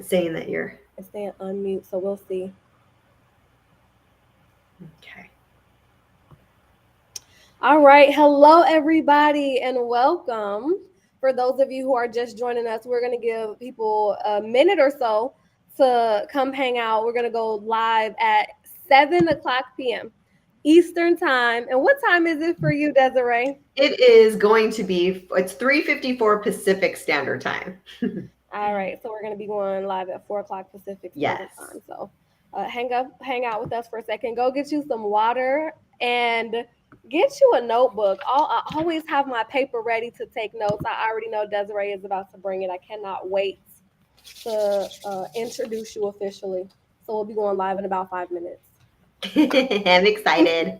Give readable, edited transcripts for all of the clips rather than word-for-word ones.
saying that you're It's saying unmute, so we'll see. okay. All right. Hello, everybody, and welcome. For those of you who are just joining us, we're going to give people a minute or so to come hang out. We're going to go live at 7 o'clock p.m. Eastern Time. And what time is it for you, Desiree? It is going to be, it's 3:54 Pacific Standard Time. All right. So we're going to be going live at 4 o'clock Pacific Standard Yes. Time. So hang out with us for a second. Go get you some water and get you a notebook. I always have my paper ready to take notes. I already know Desiree is about to bring it. I cannot wait to introduce you officially. So we'll be going live in about 5 minutes. I'm excited.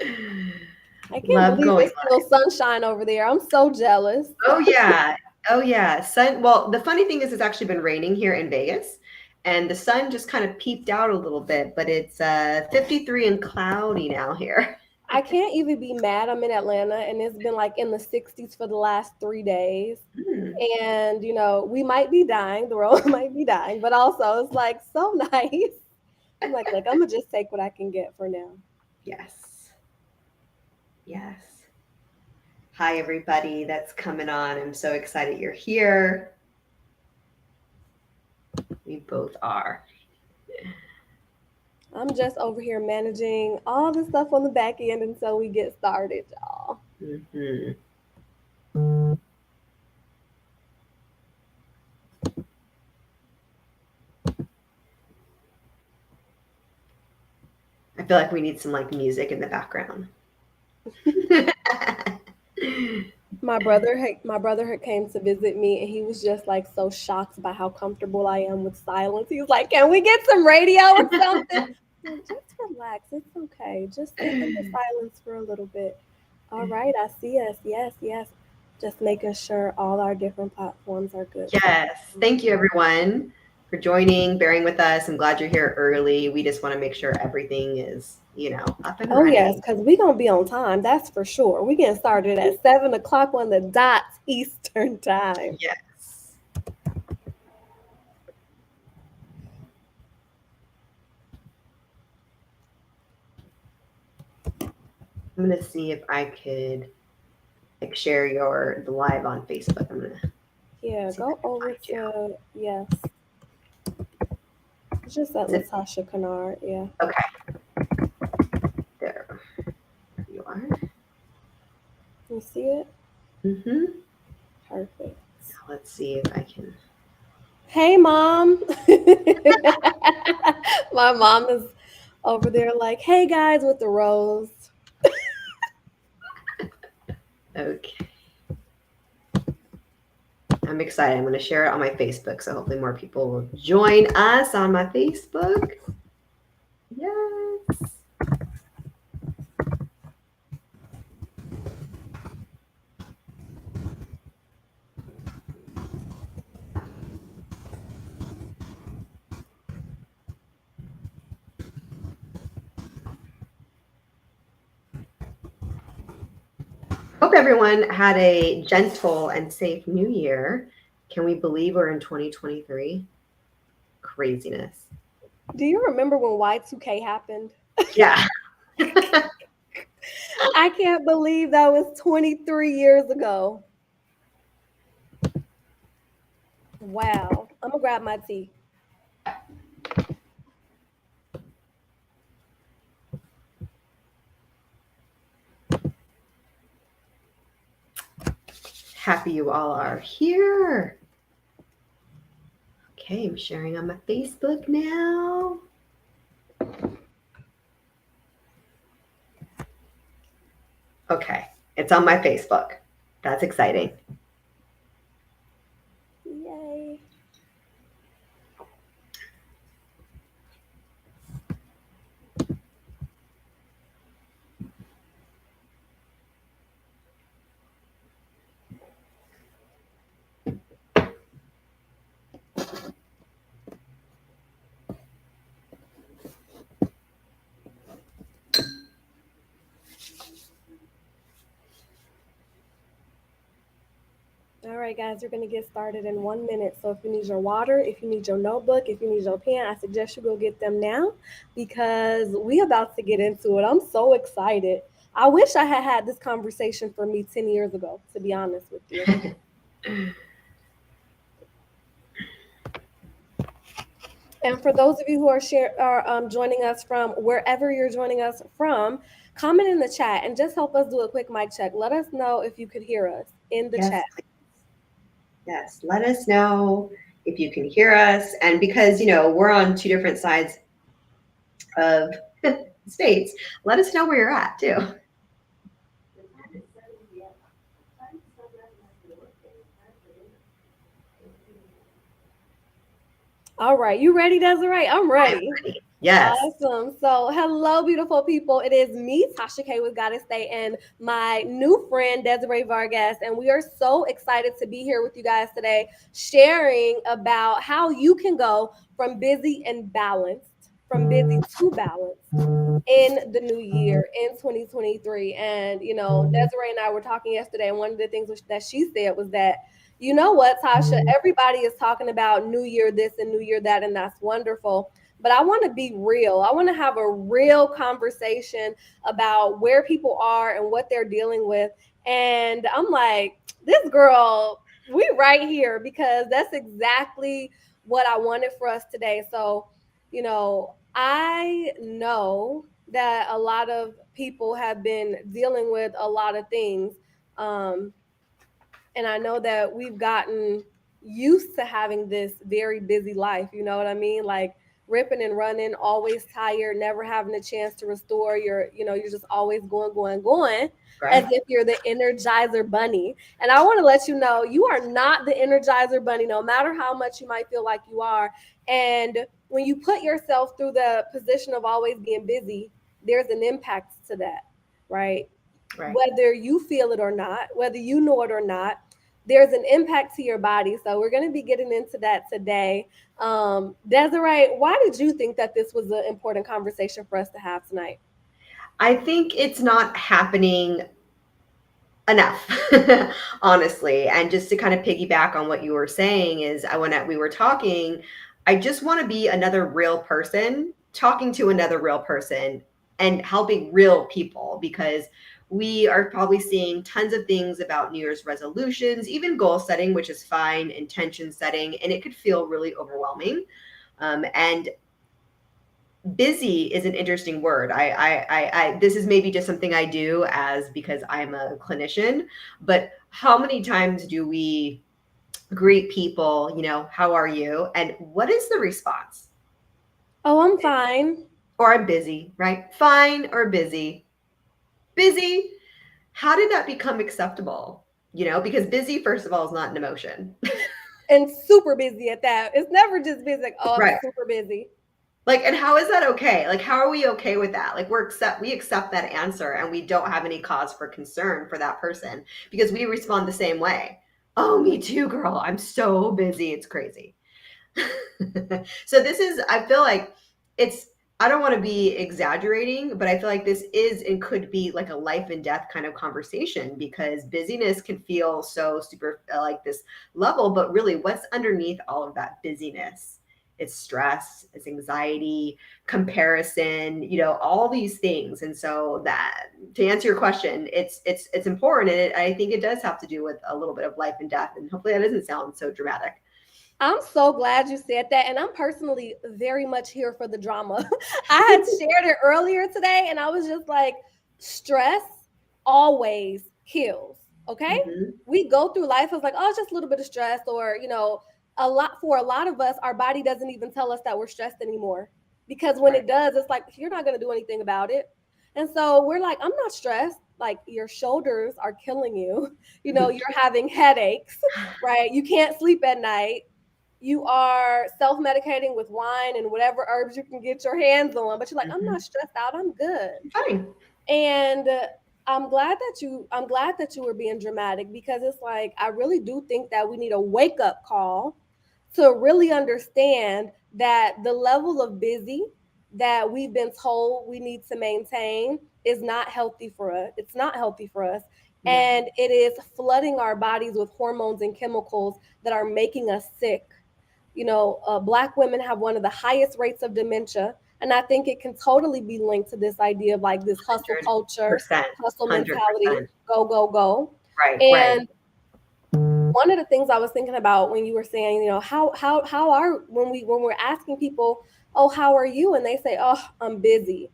I can't Love believe going it's still live. sunshine over there. I'm so jealous. Oh yeah. Oh yeah. Well, the funny thing is it's actually been raining here in Vegas and the sun just kind of peeped out a little bit, but it's 53 and cloudy now here. I can't even be mad. I'm in Atlanta and it's been like in the 60s for the last 3 days. Hmm. And, we might be dying. The world might be dying, but also it's like so nice. I'm like, look, I'm going to just take what I can get for now. Yes. Yes. Hi everybody that's coming on. I'm so excited you're here. We both are. I'm just over here managing all the stuff on the back end until we get started, y'all. Mm-hmm. I feel like we need some like music in the background. My brother came to visit me and he was just like so shocked by how comfortable I am with silence. He was like, "Can we get some radio or something?" I'm like, just relax. It's okay. Just sit in the silence for a little bit. All right, I see us. Yes, yes. Just making sure all our different platforms are good. So Yes. Thank you, everyone, for joining, bearing with us. I'm glad you're here early. We just want to make sure everything is, up and oh yes, running. because we're gonna be on time, that's for sure. We're getting started at 7 o'clock on the dot Eastern time. Yes. I'm going to see if I could like share the live on Facebook. I'm going to Yeah, see if I go can over find you. to yes. It's just at Is it Latasha Kennard, yeah. okay? There you are. You see it? Mm-hmm. Perfect. Let's see if I can. Hey mom. My mom is over there like, hey guys with the rose. Okay. I'm excited. I'm going to share it on my Facebook. So hopefully more people will join us on my Facebook. Yes. Hope everyone had a gentle and safe new year. Can we believe we're in 2023? Craziness. Do you remember when Y2K happened? Yeah. I can't believe that was 23 years ago. Wow. I'm gonna grab my tea. Happy you all are here. Okay, I'm sharing on my Facebook now. Okay, it's on my Facebook. That's exciting. Yay. All right, guys, we're going to get started in 1 minute. So if you need your water, if you need your notebook, if you need your pen, I suggest you go get them now because we about to get into it. I'm so excited. I wish I had had this conversation for me 10 years ago, to be honest with you. And for those of you who are joining us from wherever you're joining us from, comment in the chat and just help us do a quick mic check. Let us know if you could hear us in the Yes, chat. yes. Let us know if you can hear us. And because, we're on two different sides of states, let us know where you're at too. All right, you ready, Desiree? I'm ready. Yes. Awesome. So, hello, beautiful people. It is me, Tasha K with Goddess Day, and my new friend, Desiree Vargas. And we are so excited to be here with you guys today, sharing about how you can go from busy and balanced, from busy to balanced in the new year, in 2023. And, Desiree and I were talking yesterday, and one of the things that she said was that, you know what, Tasha, everybody is talking about New Year this and New Year that, and that's wonderful, but I want to be real. I want to have a real conversation about where people are and what they're dealing with. And I'm like, this girl, we right here because that's exactly what I wanted for us today. So, I know that a lot of people have been dealing with a lot of things. Um, and I know that we've gotten used to having this very busy life. You know what I mean? Like ripping and running, always tired, never having a chance to restore. You're just always going, going, going, as Right. if you're the Energizer Bunny. And I want to let you know, you are not the Energizer Bunny, no matter how much you might feel like you are. And when you put yourself through the position of always being busy, there's an impact to that, right? Right. Whether you feel it or not, whether you know it or not, there's an impact to your body. So we're going to be getting into that today. Desiree, why did you think that this was an important conversation for us to have tonight? I think it's not happening enough, honestly. And just to kind of piggyback on what you were saying is when we were talking, I just want to be another real person talking to another real person and helping real people because we are probably seeing tons of things about New Year's resolutions, even goal setting, which is fine, intention setting, and it could feel really overwhelming. And busy is an interesting word. This is maybe just something I do as because I'm a clinician, but how many times do we greet people, how are you? And what is the response? Oh, I'm fine. Or I'm busy, right? Fine or busy. Busy. How did that become acceptable? Because busy, first of all, is not an emotion. And super busy at that. It's never just busy, like, oh, I'm Right. super busy. Like, and how is that okay? Like, how are we okay with that? Like, we accept that answer and we don't have any cause for concern for that person because we respond the same way. Oh, me too, girl. I'm so busy. It's crazy. So I feel like it's, I don't want to be exaggerating, but I feel like this is and could be like a life and death kind of conversation because busyness can feel so super like this level, but really what's underneath all of that busyness? It's stress, it's anxiety, comparison, all these things. And so that to answer your question, it's important. And I think it does have to do with a little bit of life and death. And hopefully that doesn't sound so dramatic. I'm so glad you said that. And I'm personally very much here for the drama. I had shared it earlier today, and I was just like, stress always kills. Okay. Mhm. We go through life as like, oh, it's just a little bit of stress, or, for a lot of us, our body doesn't even tell us that we're stressed anymore. Because when Right. it does, it's like, you're not going to do anything about it. And so we're like, I'm not stressed. Like, your shoulders are killing you. You're having headaches, right? You can't sleep at night, you are self-medicating with wine and whatever herbs you can get your hands on, but you're like, I'm not Mhm. stressed out, I'm good. Fine. And I'm glad that you were being dramatic because it's like I really do think that we need a wake up call to really understand that the level of busy that we've been told we need to maintain is not healthy for us. It's not healthy for us. Yeah. and it is flooding our bodies with hormones and chemicals that are making us sick. Black women have one of the highest rates of dementia. And I think it can totally be linked to this idea of like this hustle culture, 100%. hustle mentality, 100%. go, go, go. Right, right. And one of the things I was thinking about when you were saying, how are when we're asking people, oh, how are you? And they say, oh, I'm busy.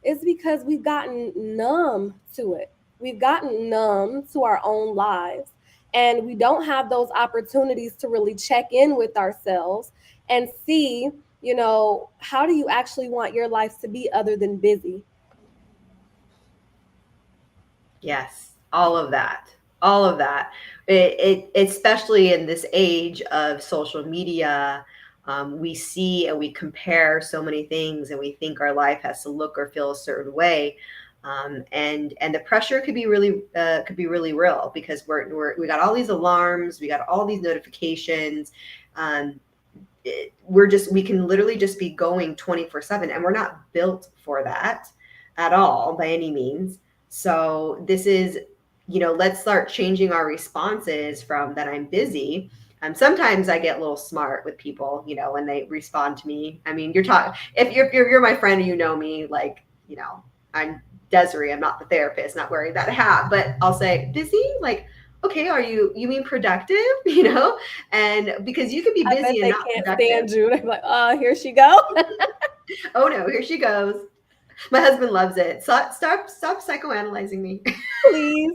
It's because we've gotten numb to it. We've gotten numb to our own lives. And we don't have those opportunities to really check in with ourselves and see, how do you actually want your life to be other than busy? Yes, all of that. All of that. Especially in this age of social media, we see and we compare so many things, and we think our life has to look or feel a certain way. And the pressure could be really real, because we got all these alarms, we got all these notifications. Um, we can literally just be going 24/7, and we're not built for that at all by any means. So this is, let's start changing our responses from that I'm busy. Sometimes I get a little smart with people, when they respond to me. I mean, if you're my friend and you know me, like, I'm Desiree, I'm not the therapist, not wearing that hat, but I'll say busy, like, okay, you mean productive, and because you could be I bet busy and they not can't productive. stand you. They're like, oh, here she go. Oh no, here she goes. My husband loves it. Stop psychoanalyzing me. Please.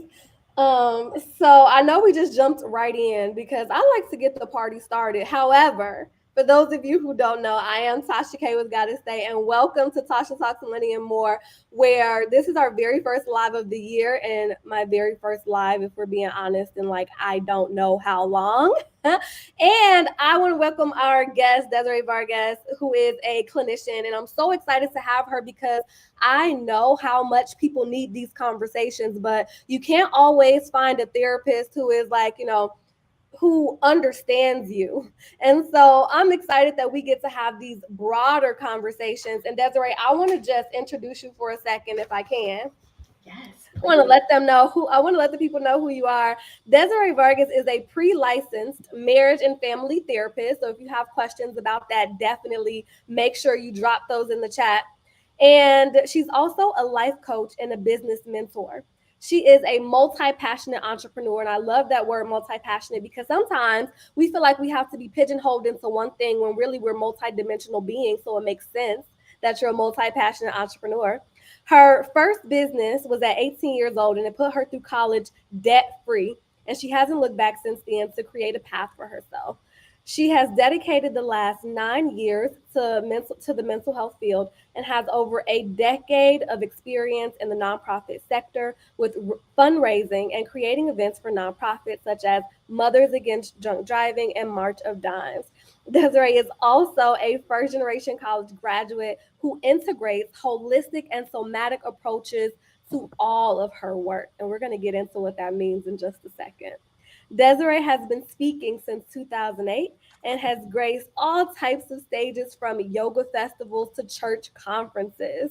So I know we just jumped right in because I like to get the party started. However, for those of you who don't know, I am Tasha K with Gotta Stay, and welcome to Tasha Talks Money and More, where this is our very first live of the year and my very first live, if we're being honest, in like I don't know how long. And I want to welcome our guest, Desiree Vargas, who is a clinician, and I'm so excited to have her because I know how much people need these conversations, but you can't always find a therapist who is like, who understands you. And so I'm excited that we get to have these broader conversations. And Desiree, I want to just introduce you for a second, if I can. Yes, I want to please. let them know who I want to let the people know who you are. Desiree Vargas is a pre-licensed marriage and family therapist. So if you have questions about that, definitely make sure you drop those in the chat. And she's also a life coach and a business mentor. She is a multi-passionate entrepreneur. And I love that word multi-passionate because sometimes we feel like we have to be pigeonholed into one thing when really we're multi-dimensional beings. So it makes sense that you're a multi-passionate entrepreneur. Her first business was at 18 years old, and it put her through college debt free. And she hasn't looked back since then to create a path for herself. She has dedicated the last 9 years to the mental health field and has over a decade of experience in the nonprofit sector with fundraising and creating events for nonprofits such as Mothers Against Drunk Driving and March of Dimes. Desiree is also a first generation college graduate who integrates holistic and somatic approaches to all of her work. And we're going to get into what that means in just a second. Desiree has been speaking since 2008 and has graced all types of stages from yoga festivals to church conferences.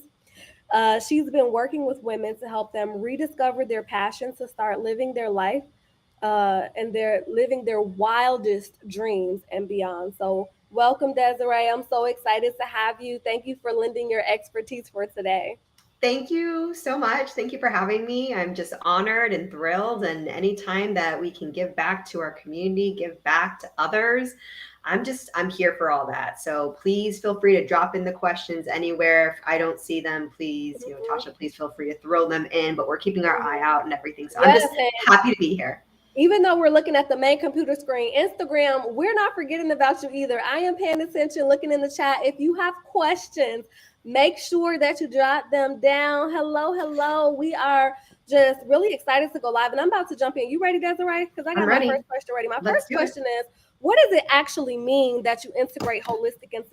She's been working with women to help them rediscover their passions to start living their life and they're living their wildest dreams and beyond. So, welcome, Desiree. I'm so excited to have you. Thank you for lending your expertise for today. Thank you so much. Thank you for having me. I'm just honored and thrilled. And anytime that we can give back to our community, give back to others, I'm here for all that. So please feel free to drop in the questions anywhere. If I don't see them, please, Tasha, please feel free to throw them in, but we're keeping our eye out and everything. So I'm Yes, just and happy to be here. even though we're looking at the main computer screen, Instagram, we're not forgetting about you either. I am paying attention, looking in the chat. If you have questions, make sure that you jot them down. Hello, hello. We are just really excited to go live, and I'm about to jump in. You ready, Desiree? Because I I'm got my ready. first question ready. My Let's first do it. question is, what does it actually mean that you integrate holistic and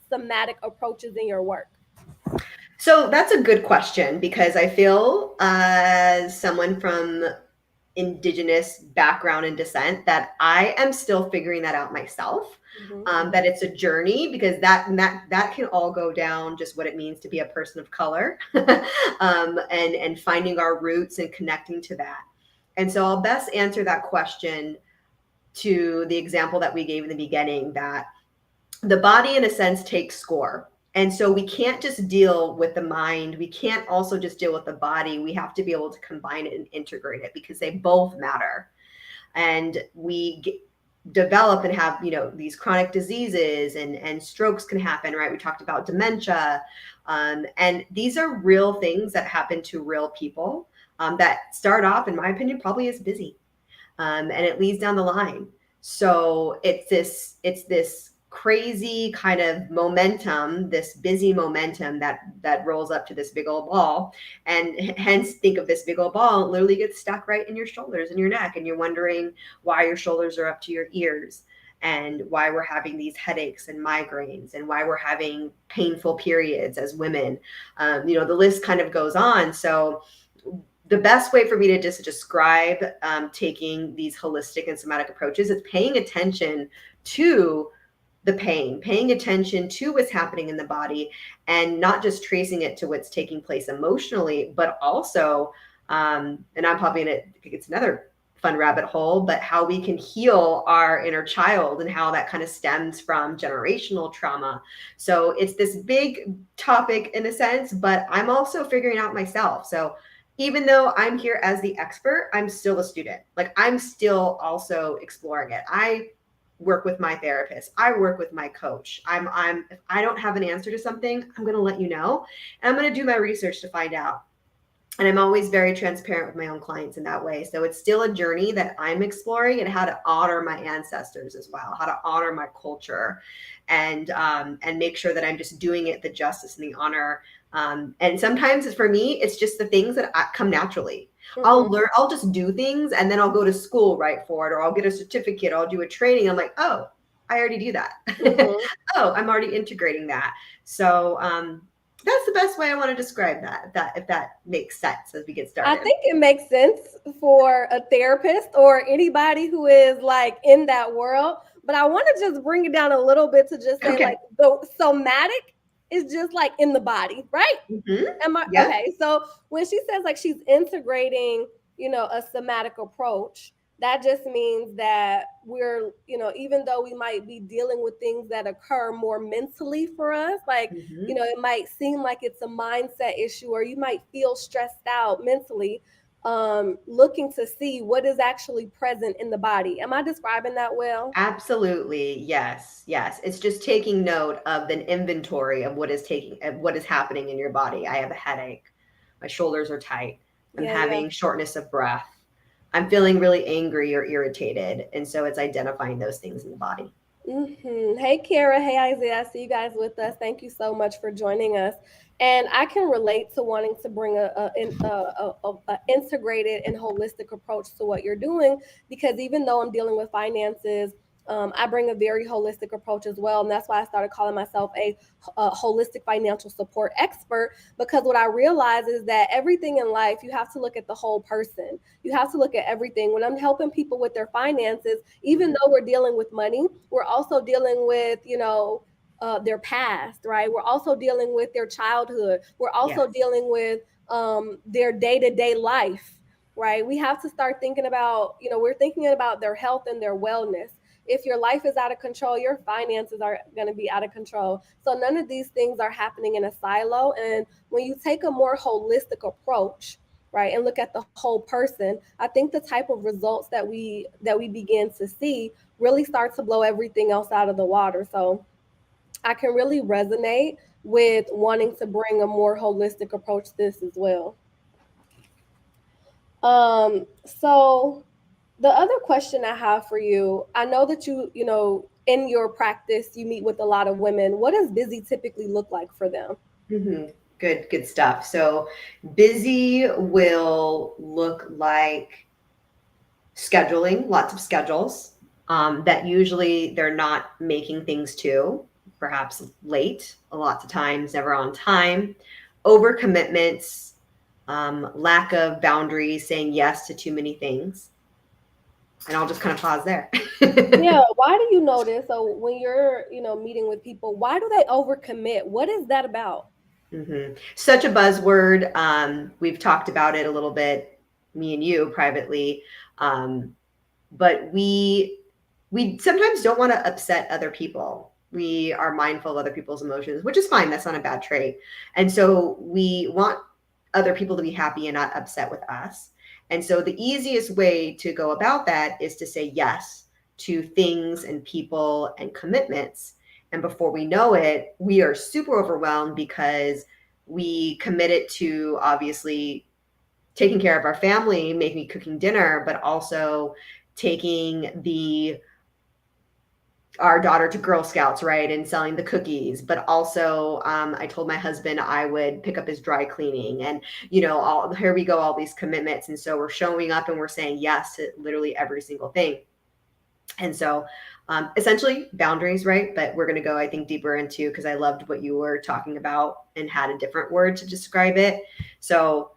somatic approaches in your work? So that's a good question, because I feel as someone from indigenous background and descent that I am still figuring that out myself. That it's a journey, because that can all go down just what it means to be a person of color, and finding our roots and connecting to that. And so I'll best answer that question to the example that we gave in the beginning, that the body, in a sense, takes score. And so we can't just deal with the mind. We can't also just deal with the body. We have to be able to combine it and integrate it because they both matter. And develop and have, these chronic diseases, and strokes can happen, right? We talked about dementia. And these are real things that happen to real people, that start off, in my opinion, probably as busy, and it leads down the line. So it's this crazy kind of momentum, this busy momentum that rolls up to this big old ball, and hence think of this big old ball literally gets stuck right in your shoulders and your neck, and you're wondering why your shoulders are up to your ears, and why we're having these headaches and migraines, and why we're having painful periods as women. The list kind of goes on. So the best way for me to just describe taking these holistic and somatic approaches is paying attention to the pain, paying attention to what's happening in the body, and not just tracing it to what's taking place emotionally, but also, and I'm probably it's another fun rabbit hole, but how we can heal our inner child and how that kind of stems from generational trauma. So it's this big topic in a sense, but I'm also figuring out myself. So even though I'm here as the expert, I'm still a student. Like, I'm still also exploring it. I work with my therapist. I work with my coach. If I don't have an answer to something, I'm going to let you know. And I'm going to do my research to find out. And I'm always very transparent with my own clients in that way. So it's still a journey that I'm exploring, and how to honor my ancestors as well, how to honor my culture, and make sure that I'm just doing it the justice and the honor. And sometimes for me, it's just the things that come naturally. I'll just do things, and then I'll go to school right for it, or I'll get a certificate, or I'll do a training. I'm like, oh, I already do that. Oh, I'm already integrating that. So, that's the best way I want to describe that, if that makes sense as we get started. I think it makes sense for a therapist or anybody who is like in that world. But I want to just bring it down a little bit to just say, like, the somatic is just like in the body, right? Am I okay? So when she says like she's integrating, a somatic approach, that just means that we're, even though we might be dealing with things that occur more mentally for us, like, it might seem like it's a mindset issue, or you might feel stressed out mentally, looking to see what is actually present in the body. Am I describing that well? Absolutely. Yes. Yes. It's just taking note of an inventory of what is happening in your body. I have a headache. My shoulders are tight. I'm having shortness of breath. I'm feeling really angry or irritated. And so it's identifying those things in the body. Hey, Kara. Hey, Isaiah. I see you guys with us. Thank you so much for joining us. And I can relate to wanting to bring a integrated and holistic approach to what you're doing, because even though I'm dealing with finances, I bring a very holistic approach as well. And that's why I started calling myself a holistic financial support expert, because what I realize is that everything in life, you have to look at the whole person. You have to look at everything. When I'm helping people with their finances, even though we're dealing with money, we're also dealing with, their past, right? We're also dealing with their childhood. We're also dealing with their day-to-day life, right? We have to start thinking about, we're thinking about their health and their wellness. If your life is out of control, your finances are going to be out of control. So none of these things are happening in a silo. And when you take a more holistic approach, right, and look at the whole person, I think the type of results that we begin to see really start to blow everything else out of the water. So I can really resonate with wanting to bring a more holistic approach to this as well. So the other question I have for you, I know that in your practice, you meet with a lot of women. What does busy typically look like for them? Good stuff. So busy will look like scheduling, lots of schedules, that usually they're not making things to, perhaps late, lots of times, never on time, over commitments, lack of boundaries, saying yes to too many things. And I'll just kind of pause there. Yeah. Why do you notice? So when you're, meeting with people, why do they overcommit? What is that about? Such a buzzword. We've talked about it a little bit me and you privately. But we sometimes don't want to upset other people. We are mindful of other people's emotions, which is fine. That's not a bad trait. And so we want other people to be happy and not upset with us. And so the easiest way to go about that is to say yes to things and people and commitments. And before we know it, we are super overwhelmed because we committed to obviously taking care of our family, making cooking dinner, but also taking the our daughter to Girl Scouts, right, and selling the cookies. But also, I told my husband I would pick up his dry cleaning, and all here we go, all these commitments, and so we're showing up and we're saying yes to literally every single thing. And so, essentially, boundaries, right? But we're going to go, I think, deeper into because I loved what you were talking about and had a different word to describe it. So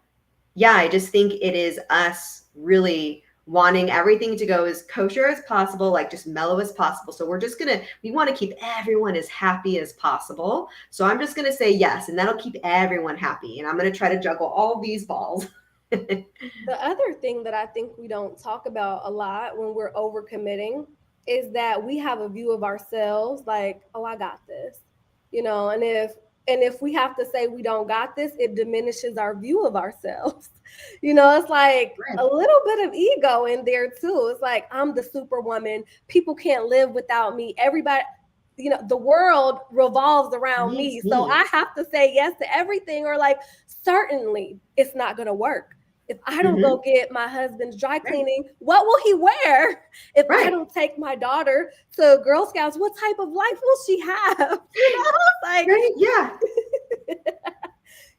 yeah, I just think it is us really wanting everything to go as kosher as possible, like just mellow as possible. So we want to keep everyone as happy as possible. So I'm just gonna say yes, and that'll keep everyone happy. And I'm gonna try to juggle all these balls. The other thing that I think we don't talk about a lot when we're overcommitting is that we have a view of ourselves like, oh, I got this. And if we have to say we don't got this, it diminishes our view of ourselves. It's like Right. a little bit of ego in there too. It's like I'm the superwoman. People can't live without me. Everybody, the world revolves around Needs me. So me. I have to say yes to everything, or like certainly it's not going to work. If I don't Hmm. go get my husband's dry Right. cleaning, what will he wear? If I Right. don't take my daughter to Girl Scouts, what type of life will she have? Like Right. Yeah.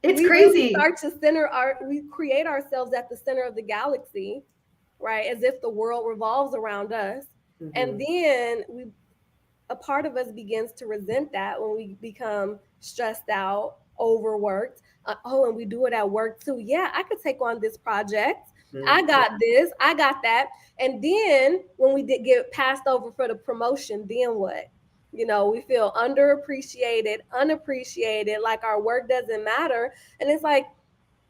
It's we really crazy. start to we create ourselves at the center of the galaxy, right? As if the world revolves around us. And Hmm. then a part of us begins to resent that when we become stressed out, overworked. And we do it at work too. Yeah, I could take on this project. I Hmm. got this. I got that. And then when we did get passed over for the promotion, then what? We feel underappreciated, unappreciated, like our work doesn't matter. And it's like,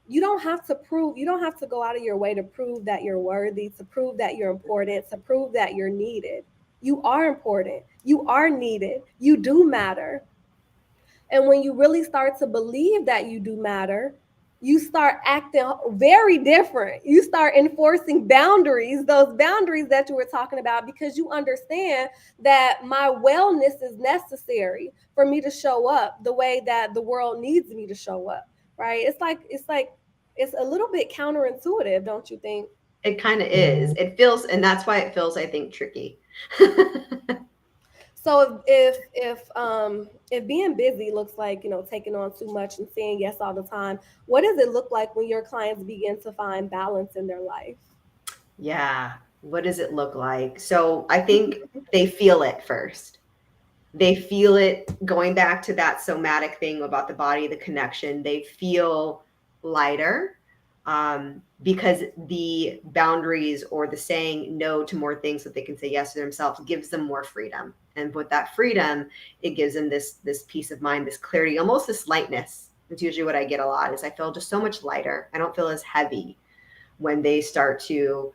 you don't have to go out of your way to prove that you're worthy, to prove that you're important, to prove that you're needed. You are important. You are needed. You do matter. And when you really start to believe that you do matter, you start acting very different. You start enforcing boundaries, those boundaries that you were talking about, because you understand that my wellness is necessary for me to show up the way that the world needs me to show up. Right? It's a little bit counterintuitive, don't you think? It kind of is. It feels, and that's why it feels, I think, tricky. So if being busy looks like taking on too much and saying yes all the time, what does it look like when your clients begin to find balance in their life? Yeah. What does it look like? So I think they feel it first. They feel it going back to that somatic thing about the body, the connection. They feel lighter because the boundaries or the saying no to more things that they can say yes to themselves gives them more freedom. And with that freedom, it gives them this peace of mind, this clarity, almost this lightness. It's usually what I get a lot is I feel just so much lighter. I don't feel as heavy when they start to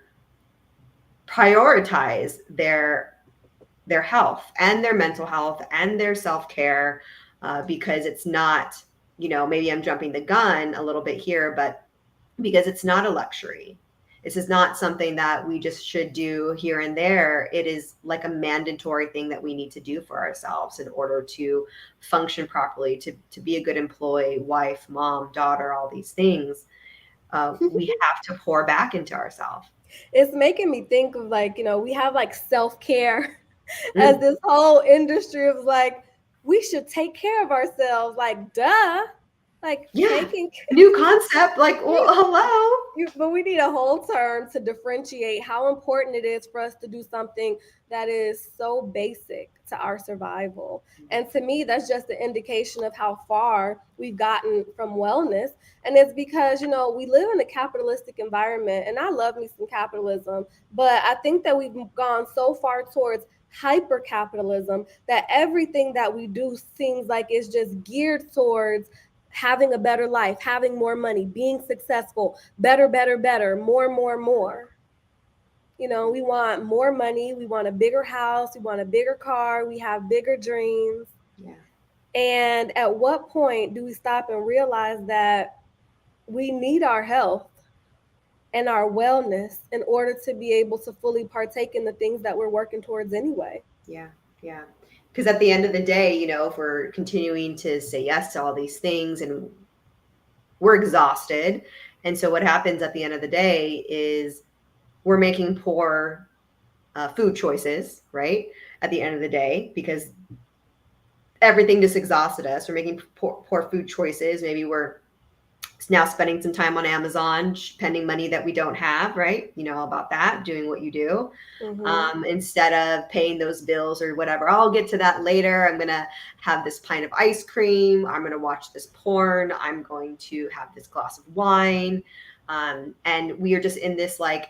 prioritize their health and their mental health and their self-care because it's not, maybe I'm jumping the gun a little bit here, but because it's not a luxury. This is not something that we just should do here and there. It is like a mandatory thing that we need to do for ourselves in order to function properly, to be a good employee, wife, mom, daughter, all these things. We have to pour back into ourselves. It's making me think of like, we have like self-care as Mm, this whole industry of like, we should take care of ourselves. Like, duh. Like yeah. taking New concept. Like, well, hello. But we need a whole term to differentiate how important it is for us to do something that is so basic to our survival. And to me, that's just an indication of how far we've gotten from wellness. And it's because, we live in a capitalistic environment, and I love me some capitalism, but I think that we've gone so far towards hyper capitalism that everything that we do seems like it's just geared towards having a better life, having more money, being successful, better, better, better, more, more, more. You know, we want more money, we want a bigger house, we want a bigger car, we have bigger dreams. Yeah. And at what point do we stop and realize that we need our health and our wellness in order to be able to fully partake in the things that we're working towards anyway? Yeah. Yeah. Because at the end of the day, if we're continuing to say yes to all these things and we're exhausted. And so what happens at the end of the day is we're making poor food choices, right? At the end of the day, because everything just exhausted us. We're making poor food choices. Maybe we're now spending some time on Amazon, spending money that we don't have, right? You know all about that, doing what you do, instead of paying those bills or whatever. I'll get to that later. I'm going to have this pint of ice cream. I'm going to watch this porn. I'm going to have this glass of wine. And we are just in this like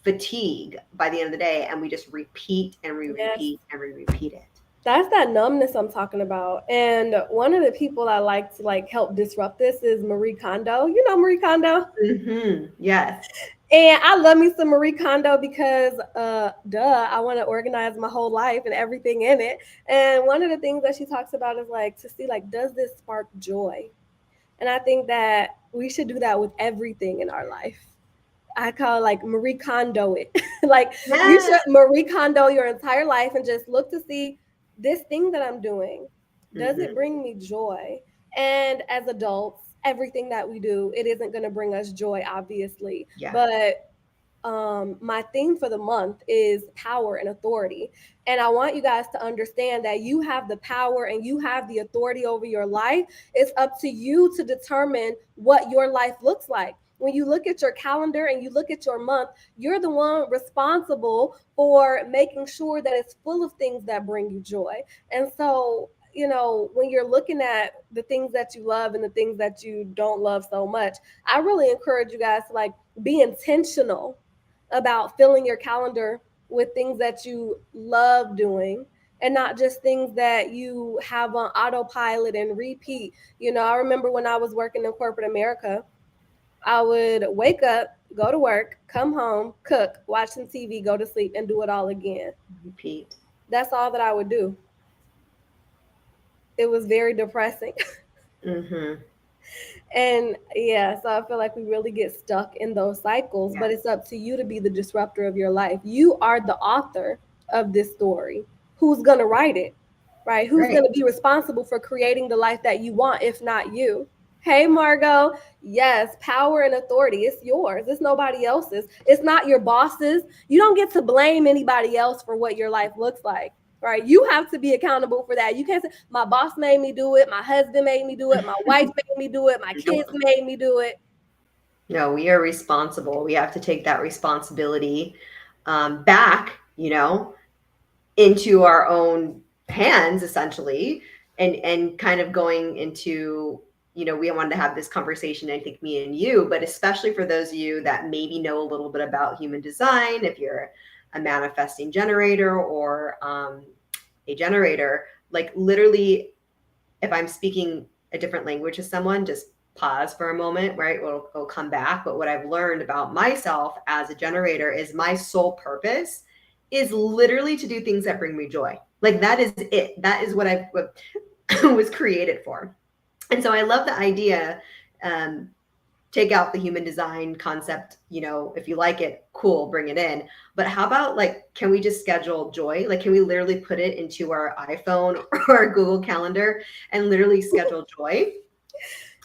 fatigue by the end of the day. And we just repeat and we Yes. repeat and we repeat it. That's that numbness I'm talking about. And one of the people I like to like help disrupt this is Marie Kondo. You know Marie Kondo? Mm-hmm. Yes. And I love me some Marie Kondo because I want to organize my whole life and everything in it. And one of the things that she talks about is like to see like, does this spark joy? And I think that we should do that with everything in our life. I call it like Marie Kondo it. Like you Yes. should Marie Kondo your entire life and just look to see this thing that I'm doing, does it bring me joy? And as adults, everything that we do, it isn't going to bring us joy, obviously. Yeah. But my theme for the month is power and authority. And I want you guys to understand that you have the power and you have the authority over your life. It's up to you to determine what your life looks like. When you look at your calendar and you look at your month, you're the one responsible for making sure that it's full of things that bring you joy. And so, you know, when you're looking at the things that you love and the things that you don't love so much, I really encourage you guys to like be intentional about filling your calendar with things that you love doing and not just things that you have on autopilot and repeat. You know, I remember when I was working in corporate America, I would wake up, go to work, come home, cook, watch some TV, go to sleep, and do it all again. Repeat. That's all that I would do. It was very depressing. Mm-hmm. And yeah, so I feel like we really get stuck in those cycles, but Yes. it's up to you to be the disruptor of your life. You are the author of this story. Who's going to write it? Right? Who's Right. going to be responsible for creating the life that you want if not you? Hey, Margot. Yes, power and authority. It's yours. It's nobody else's. It's not your boss's. You don't get to blame anybody else for what your life looks like. Right? You have to be accountable for that. You can't say, my boss made me do it. My husband made me do it. My wife made me do it. My kids Nope. made me do it. No, we are responsible. We have to take that responsibility back, into our own hands, essentially, and kind of going into, we wanted to have this conversation, I think me and you, but especially for those of you that maybe know a little bit about human design, if you're a manifesting generator or a generator, like literally, if I'm speaking a different language to someone, just pause for a moment, right? We'll come back. But what I've learned about myself as a generator is my sole purpose is literally to do things that bring me joy. Like that is it. That is what I was created for. And so I love the idea. Take out the human design concept, if you like it, cool, bring it in. But how about like, can we just schedule joy? Like, can we literally put it into our iPhone or our Google Calendar and literally schedule joy?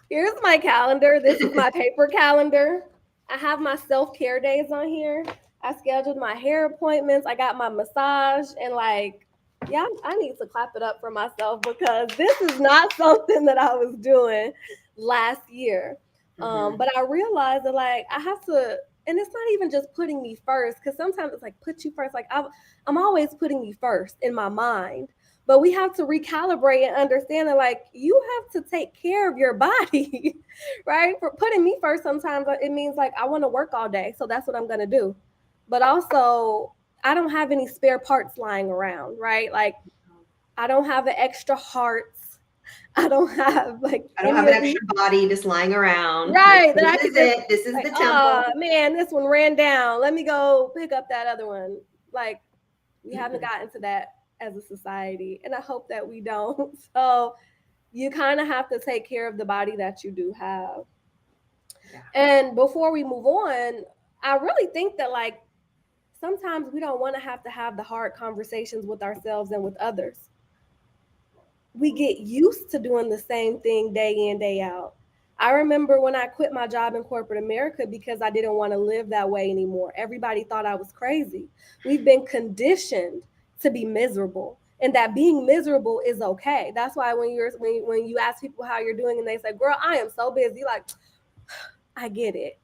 Here's my calendar. This is my paper calendar. I have my self-care days on here. I scheduled my hair appointments. I got my massage and like, yeah, I need to clap it up for myself because this is not something that I was doing last year. But I realized that like I have to, and it's not even just putting me first because sometimes it's like put you first. Like I'm always putting me first in my mind. But we have to recalibrate and understand that like you have to take care of your body, right? For putting me first, sometimes it means like I want to work all day, so that's what I'm gonna do. But also, I don't have any spare parts lying around, right? Like I don't have an extra heart. I don't have like I don't any have an of these. extra body just lying around. Like, Right, that this I is could just it. This is like, the oh temple. man, this one ran down. Let me go pick up that other one. Like, we haven't Mm-mm. gotten to that as a society, and I hope that we don't. So you kind of have to take care of the body that you do have. Yeah. And before we move on, I really think that like sometimes we don't want to have the hard conversations with ourselves and with others. We get used to doing the same thing day in, day out. I remember when I quit my job in corporate America because I didn't want to live that way anymore. Everybody thought I was crazy. We've been conditioned to be miserable and that being miserable is okay. That's why when you ask people how you're doing and they say, "Girl, I am so busy." Like, I get it.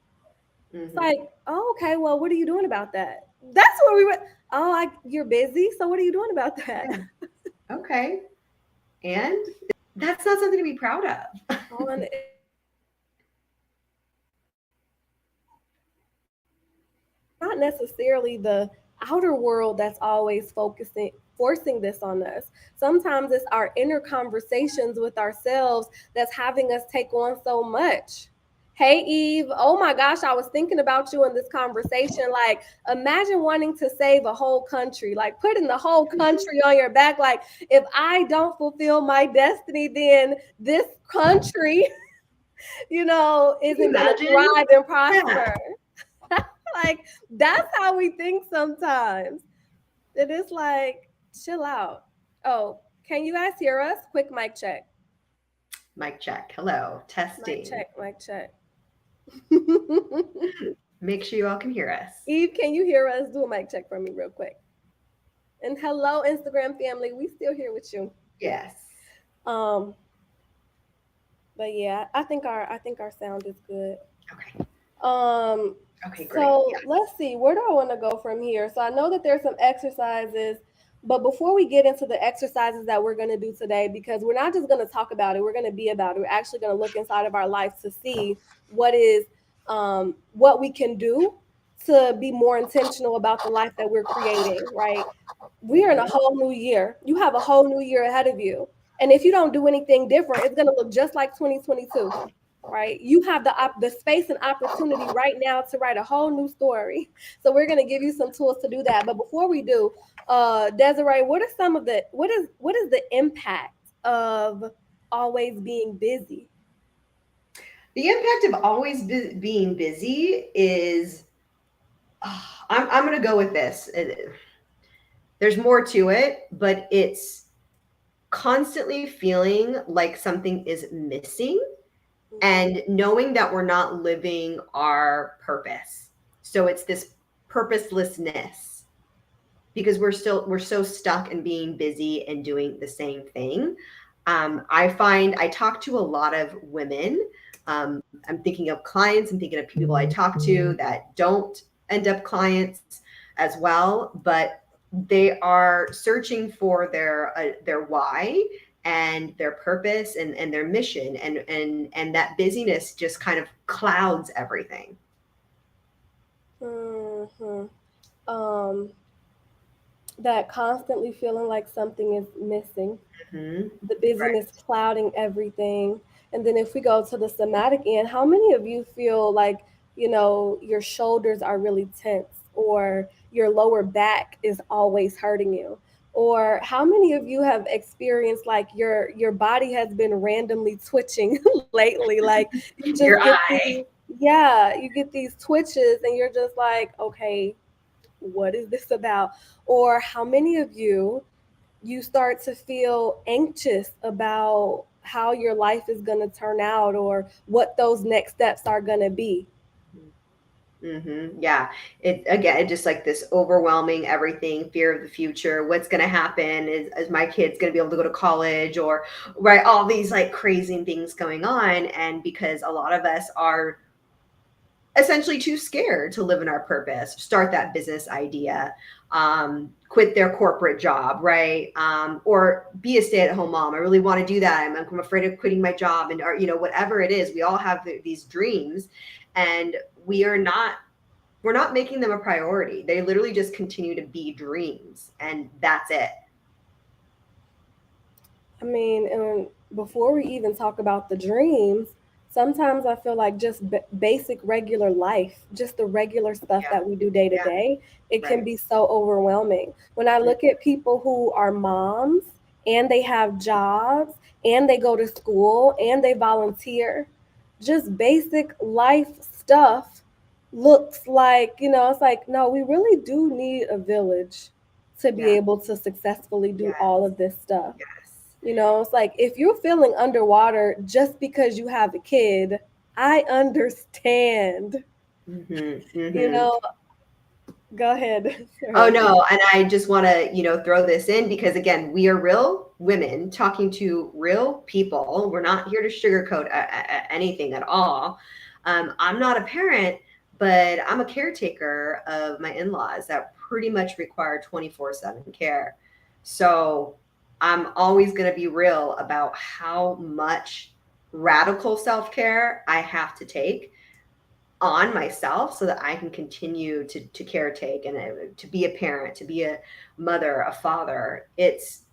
It's Mm-hmm. like, "Oh, okay, well, what are you doing about that?" That's where we went. "Oh, you're busy. So what are you doing about that?" Yeah. Okay. And that's not something to be proud of. Oh, and it's not necessarily the outer world that's always forcing this on us. Sometimes it's our inner conversations with ourselves that's having us take on so much. Hey Eve, oh my gosh, I was thinking about you in this conversation. Like, imagine wanting to save a whole country, like putting the whole country on your back. Like, if I don't fulfill my destiny, then this country, Can you isn't going to imagine? thrive and Yeah. prosper. Like, that's how we think sometimes. It is like, chill out. Oh, can you guys hear us? Quick mic check. Mic check. Hello. Mic Testing. check, mic check. Make sure you all can hear us. Eve, can you hear us? Do a mic check for me real quick. And hello, Instagram family. We still here with you. Yes. Um, but yeah, I think our sound is good. Okay. Um, Okay, great. so Yes. let's see, where do I want to go from here? So I know that there's some exercises, but before we get into the exercises that we're going to do today, because we're not just going to talk about it, we're going to be about it. We're actually going to look inside of our life to see what we can do to be more intentional about the life that we're creating, right? We're in a Mm-hmm. whole new year. You have a whole new year ahead of you. And if you don't do anything different, it's going to look just like 2022, right? You have the space and opportunity right now to write a whole new story. So we're going to give you some tools to do that. But before we do, Desiree, what is the impact of always being busy? The impact of always being busy is, I'm going to go with this. There's more to it, but it's constantly feeling like something is missing Mhm. and knowing that we're not living our purpose. So it's this purposelessness because we're so stuck in being busy and doing the same thing. I find I talk to a lot of women. I'm thinking of clients. I'm thinking of people I talk to that don't end up clients as well, but they are searching for their why and their purpose and their mission, and that busyness just kind of clouds everything. Mhm. Um, that constantly feeling like something is missing, Hmm. the Right. busyness clouding everything. And then if we go to the somatic end, how many of you feel like, your shoulders are really tense or your lower back is always hurting you? Or how many of you have experienced like your body has been randomly twitching lately? Like you just Your get eye. these, yeah, you get these twitches and you're just like, okay, what is this about? Or how many of you start to feel anxious about how your life is going to turn out or what those next steps are going to be. Yeah. It again, it just like this overwhelming everything, fear of the future. What's going to happen? Is my kid's going to be able to go to college, or right? All these like crazy things going on. And because a lot of us are essentially too scared to live in our purpose, start that business idea, quit their corporate job, right? Or be a stay-at-home mom. I really want to do that. I'm afraid of quitting my job, and or whatever it is. We all have these dreams, and we're not making them a priority. They literally just continue to be dreams, and that's it. I mean, and before we even talk about the dreams, sometimes I feel like just basic regular life, just the regular stuff Yeah. that we do day to Yeah. day, it can Right. be so overwhelming. When I look at people who are moms and they have jobs and they go to school and they volunteer, just basic life stuff looks like, it's like, no, we really do need a village to be Yeah. able to successfully do all Yes. of this stuff. Yes. It's like if you're feeling underwater just because you have a kid, I understand. Hmm. You Hmm. know, go ahead. Go Oh ahead. no, and I just want to, throw this in because again, we are real women talking to real people. We're not here to sugarcoat anything at all. I'm not a parent, but I'm a caretaker of my in-laws that pretty much require 24/7 care. So I'm always going to be real about how much radical self-care I have to take on myself so that I can continue to caretake and to be a parent, to be a mother, a father. It's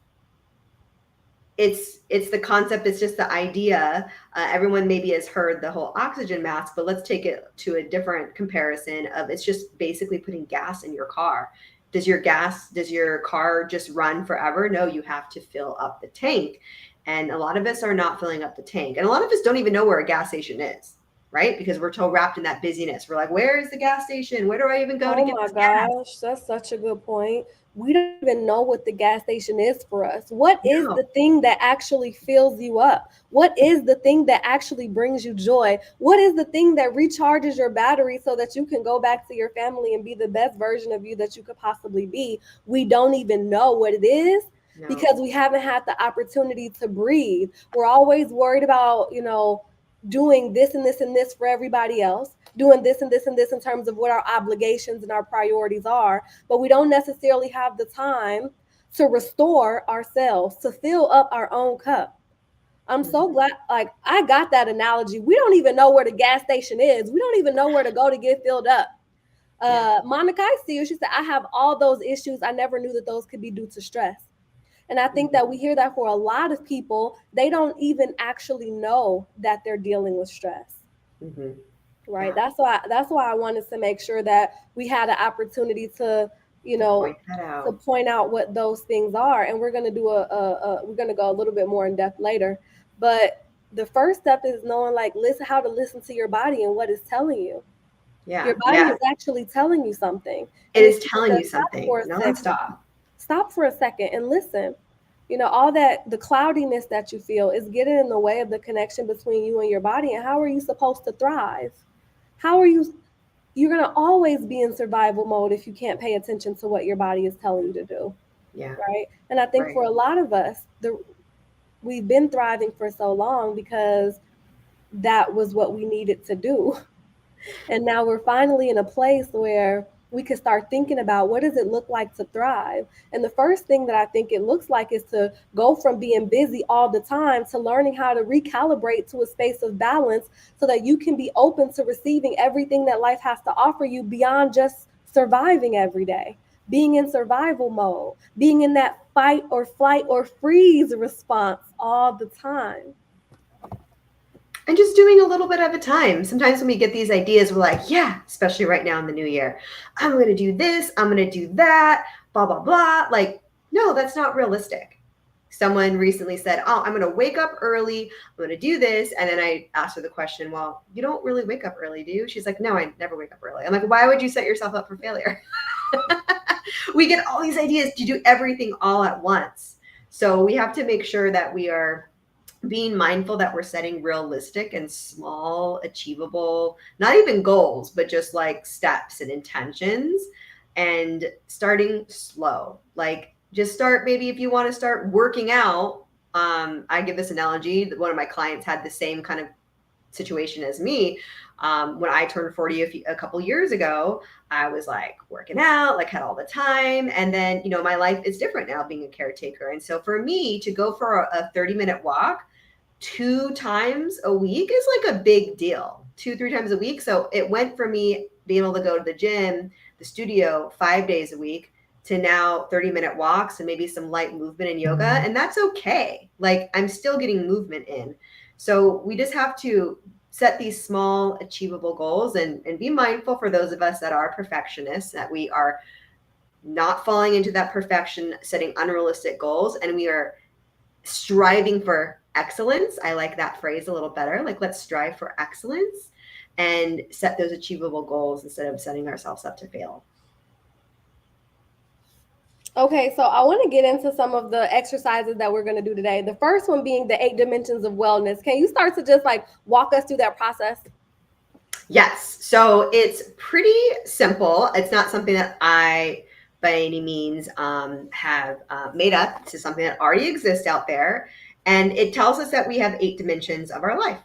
the concept. It's just the idea. Everyone maybe has heard the whole oxygen mask, but let's take it to a different comparison of it's just basically putting gas in your car. Does your car just run forever? No, you have to fill up the tank. And a lot of us are not filling up the tank. And a lot of us don't even know where a gas station is, right? Because we're so wrapped in that busyness. We're like, where is the gas station? Where do I even go to Oh get my this gas? gosh, that's such a good point. We don't even know what the gas station is for us. What is No, the thing that actually fills you up? What is the thing that actually brings you joy? What is the thing that recharges your battery so that you can go back to your family and be the best version of you that you could possibly be? We don't even know what it is no, because we haven't had the opportunity to breathe. We're always worried about, doing this and this and this for everybody else, doing this and this and this in terms of what our obligations and our priorities are, but we don't necessarily have the time to restore ourselves, to fill up our own cup. I'm so mhm, glad, like, I got that analogy. We don't even know where the gas station is. We don't even know where to go to get filled up. yeah, Monica, I see you. She said, I have all those issues. I never knew that those could be due to stress. And I think mhm, that we hear that for a lot of people, they don't even actually know that they're dealing with stress. mhm, Right. yeah. That's why I wanted to make sure that we had an opportunity to, you To know, point that to out. point out what those things are. And we're gonna do we're gonna go a little bit more in depth later. But the first step is knowing, like, listen, how to listen to your body and what it's telling you. Yeah, Your body yeah. is actually telling you something. It And if is you telling you just stop something for a second, nonstop. and listen. All that the cloudiness that you feel is getting in the way of the connection between you and your body. And how are you supposed to thrive? How are you You're going to always be in survival mode if you can't pay attention to what your body is telling you to do, Yeah, right? And I think right. for a lot of us, we've been thriving for so long because that was what we needed to do. And now we're finally in a place where we can start thinking about what does it look like to thrive. And the first thing that I think it looks like is to go from being busy all the time to learning how to recalibrate to a space of balance so that you can be open to receiving everything that life has to offer you beyond just surviving every day, being in survival mode, being in that fight or flight or freeze response all the time. And just doing a little bit at a time. Sometimes when we get these ideas, we're like, yeah, especially right now in the new year, I'm going to do this, I'm going to do that, blah, blah, blah. Like, no, that's not realistic. Someone recently said, oh, I'm going to wake up early, I'm going to do this. And then I asked her the question, well, you don't really wake up early, do you? She's like, no, I never wake up early. I'm like, why would you set yourself up for failure? We get all these ideas to do everything all at once. So we have to make sure that we are being mindful that we're setting realistic and small, achievable, not even goals, but just like steps and intentions and starting slow. Like just start, maybe if you want to start working out. I give this analogy. One of my clients had the same kind of situation as me. When I turned 40 a couple years ago, I was like working out, like had all the time. And then, my life is different now being a caretaker. And so for me to go for a 30-minute walk 2 times a week is like a big deal. 2, 3 times a week. So it went for me being able to go to the gym, the studio 5 days a week to now 30-minute walks and maybe some light movement and yoga. And that's okay. Like I'm still getting movement in. So we just have to set these small achievable goals and be mindful for those of us that are perfectionists, that we are not falling into that perfection, setting unrealistic goals, and we are striving for excellence. I like that phrase a little better. Like, let's strive for excellence and set those achievable goals instead of setting ourselves up to fail. Okay, so I want to get into some of the exercises that we're going to do today. The first one being the 8 dimensions of wellness. Can you start to just like walk us through that process? Yes. So it's pretty simple. It's not something that I, by any means, have made up. This is something that already exists out there. And it tells us that we have 8 dimensions of our life.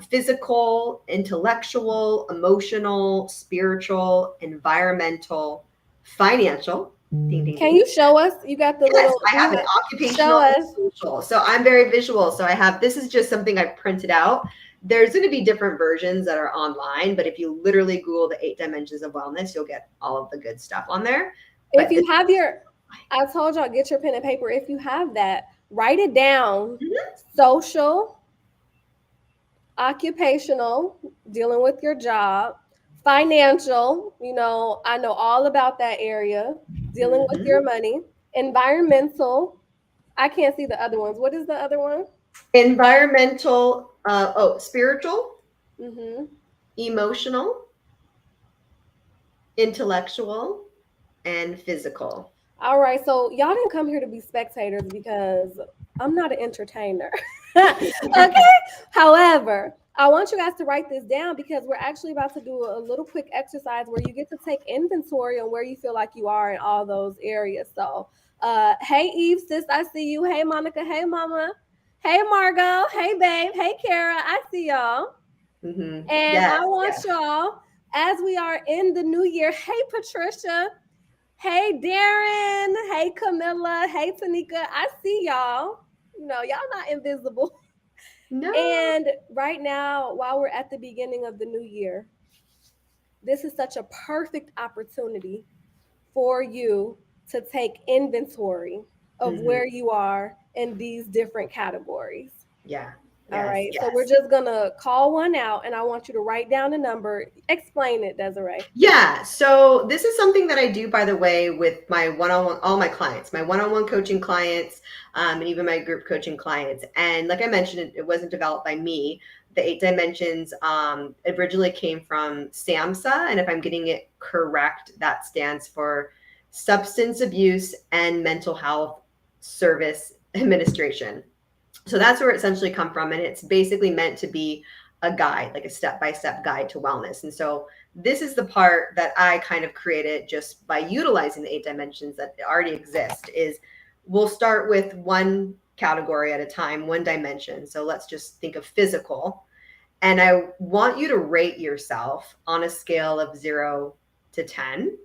Physical, intellectual, emotional, spiritual, environmental, financial. Ding, ding, Can ding. you show us? You got the Yes, little. I have an occupational and social. So I'm very visual. So I have, this is just something I printed out. There's going to be different versions that are online, but if you literally Google the 8 dimensions of wellness, you'll get all of the good stuff on there. If you have your, I told y'all, get your pen and paper. If you have that, write it down. Mhm. Social, occupational, dealing with your job, financial, I know all about that area, dealing with your money, environmental. I can't see the other ones. What is the other one? Environmental, spiritual, Mm-hmm. emotional, intellectual, and physical. All right, so y'all didn't come here to be spectators because I'm not an entertainer. Okay. However, I want you guys to write this down because we're actually about to do a little quick exercise where you get to take inventory on where you feel like you are in all those areas. So, hey Eve, sis, I see you. Hey Monica, hey Mama, hey Margot, hey babe, hey Kara, I see y'all. Mm-hmm. And Yes, I want yes. y'all, as we are in the new year, hey Patricia, hey Darren, hey Camilla, hey Tanika, I see y'all. Y'all not invisible. No. And right now, while we're at the beginning of the new year, this is such a perfect opportunity for you to take inventory of Mm-hmm. where you are in these different categories. Yeah. All Yes, right. So we're yes. just going to call one out and I want you to write down a number. Explain it, Desiree. Yeah. So this is something that I do, by the way, with my one-on-one, all my clients, my one-on-one coaching clients, and even my group coaching clients. And like I mentioned, it wasn't developed by me. The 8 dimensions originally came from SAMHSA. And if I'm getting it correct, that stands for Substance Abuse and Mental Health Service Administration. So that's where it essentially come from. And it's basically meant to be a guide, like a step-by-step guide to wellness. And so this is the part that I kind of created just by utilizing the 8 dimensions that already exist. Is we'll start with one category at a time, one dimension. So let's just think of physical. And I want you to rate yourself on a scale of 0 to 10.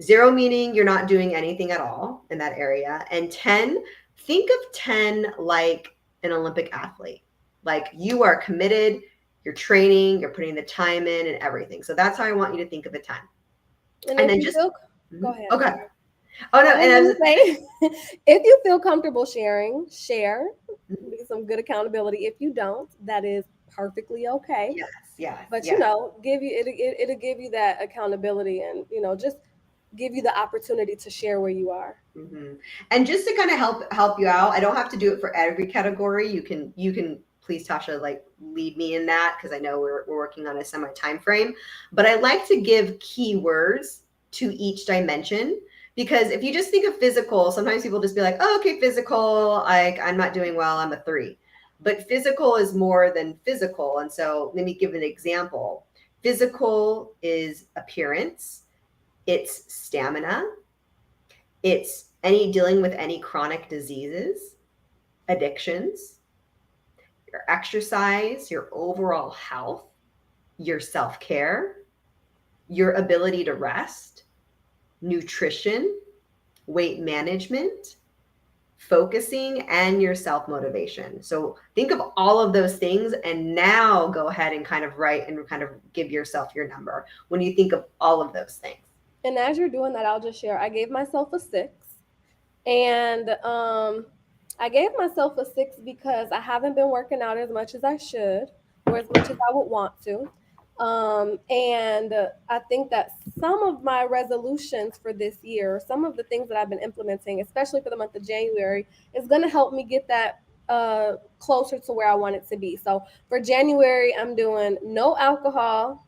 0 meaning you're not doing anything at all in that area. And 10, think of 10 like an Olympic athlete. Like you are committed, you're training, you're putting the time in and everything. So that's how I want you to think of a 10. And And if then you just feel, go ahead. Okay. Oh no, I was and going to say, if you feel comfortable sharing, share. Be some good accountability. If you don't, that is perfectly okay. yes, yes, But yes. give you it'll give you that accountability and just give you the opportunity to share where you are. Mm-hmm. And just to kind of help you out, I don't have to do it for every category. You can please, Tasha, like lead me in that because I know we're working on a semi time frame. But I like to give keywords to each dimension because if you just think of physical, sometimes people just be like, oh, okay, physical, I'm not doing well, I'm a 3. But physical is more than physical. And so let me give an example. Physical is appearance, it's stamina, it's dealing with any chronic diseases, addictions, your exercise, your overall health, your self-care, your ability to rest, nutrition, weight management, focusing, and your self-motivation. So think of all of those things and now go ahead and kind of write and kind of give yourself your number when you think of all of those things. And as you're doing that, I'll just share. I gave myself a 6, and I gave myself a 6 because I haven't been working out as much as I should, or as much as I would want to. And I think that some of my resolutions for this year, some of the things that I've been implementing, especially for the month of January, is going to help me get that closer to where I want it to be. So for January, I'm doing no alcohol,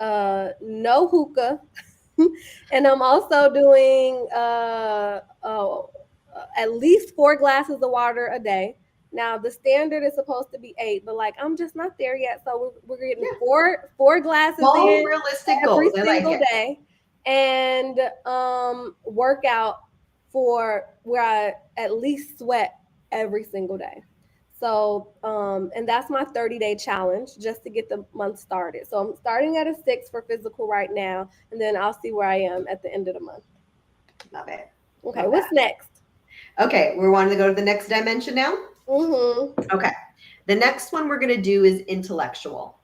no hookah, and I'm also doing at least 4 glasses of water a day. Now the standard is supposed to be 8, but like I'm just not there yet. So we're getting Yeah. four glasses Small, in realistic every goals. I like single it. day, and work out for where I at least sweat every single day. So, and that's my 30-day challenge just to get the month started. So I'm starting at a 6 for physical right now, and then I'll see where I am at the end of the month. Love it. Okay, Love what's that. next? Okay, we're wanting to go to the next dimension now. Mm-hmm. Okay. The next one we're going to do is intellectual.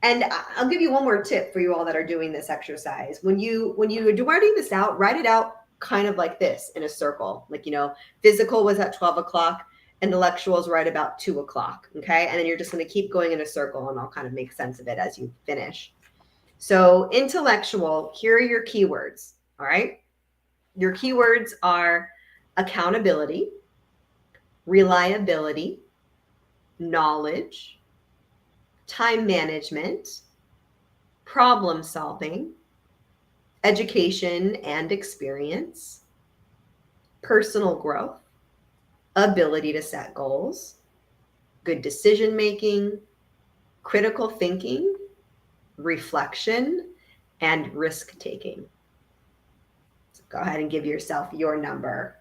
And I'll give you one more tip for you all that are doing this exercise. When you're writing this out, write it out kind of like this in a circle. Like, physical was at 12 o'clock, intellectual is right about 2 o'clock. Okay. And then you're just going to keep going in a circle and I'll kind of make sense of it as you finish. So intellectual, here are your keywords. All right. Your keywords are accountability, reliability, knowledge, time management, problem solving, education and experience, personal growth, ability to set goals, good decision making, critical thinking, reflection, and risk taking. So go ahead and give yourself your number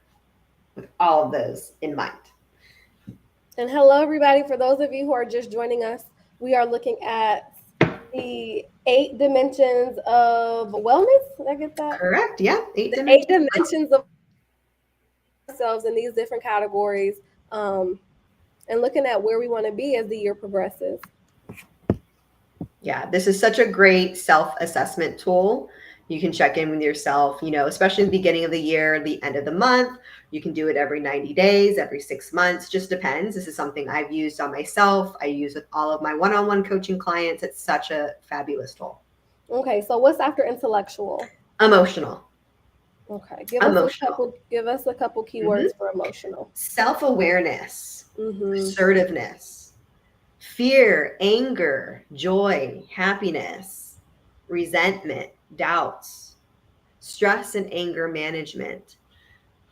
with all of those in mind. And hello, everybody. For those of you who are just joining us, we are looking at the 8 dimensions of wellness. Did I get that? Correct. Yeah. 8 The dimensions. 8 dimensions of ourselves in these different categories, and looking at where we want to be as the year progresses. Yeah, this is such a great self-assessment tool. You can check in with yourself, especially in the beginning of the year, the end of the month. You can do it every 90 days, every 6 months, just depends. This is something I've used on myself. I use with all of my one-on-one coaching clients. It's such a fabulous tool. Okay, so what's after intellectual? Emotional. Okay, give Emotional. us a couple keywords for emotional. Self-awareness, assertiveness, fear, anger, joy, happiness, resentment, doubts, stress and anger management,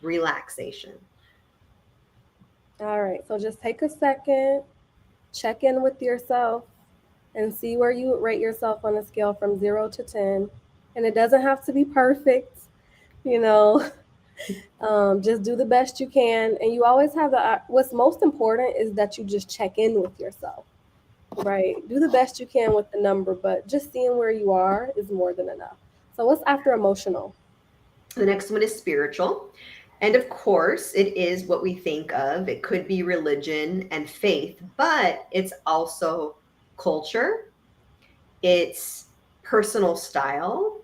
relaxation. All right, so just take a second, check in with yourself, and see where you would rate yourself on a scale from 0 to 10. And it doesn't have to be perfect, you know. Just do the best you can. And you always have what's most important is that you just check in with yourself, right? Do the best you can with the number, but just seeing where you are is more than enough. So what's after emotional? The next one is spiritual. And of course, it is what we think of. It could be religion and faith, but it's also culture, it's personal style,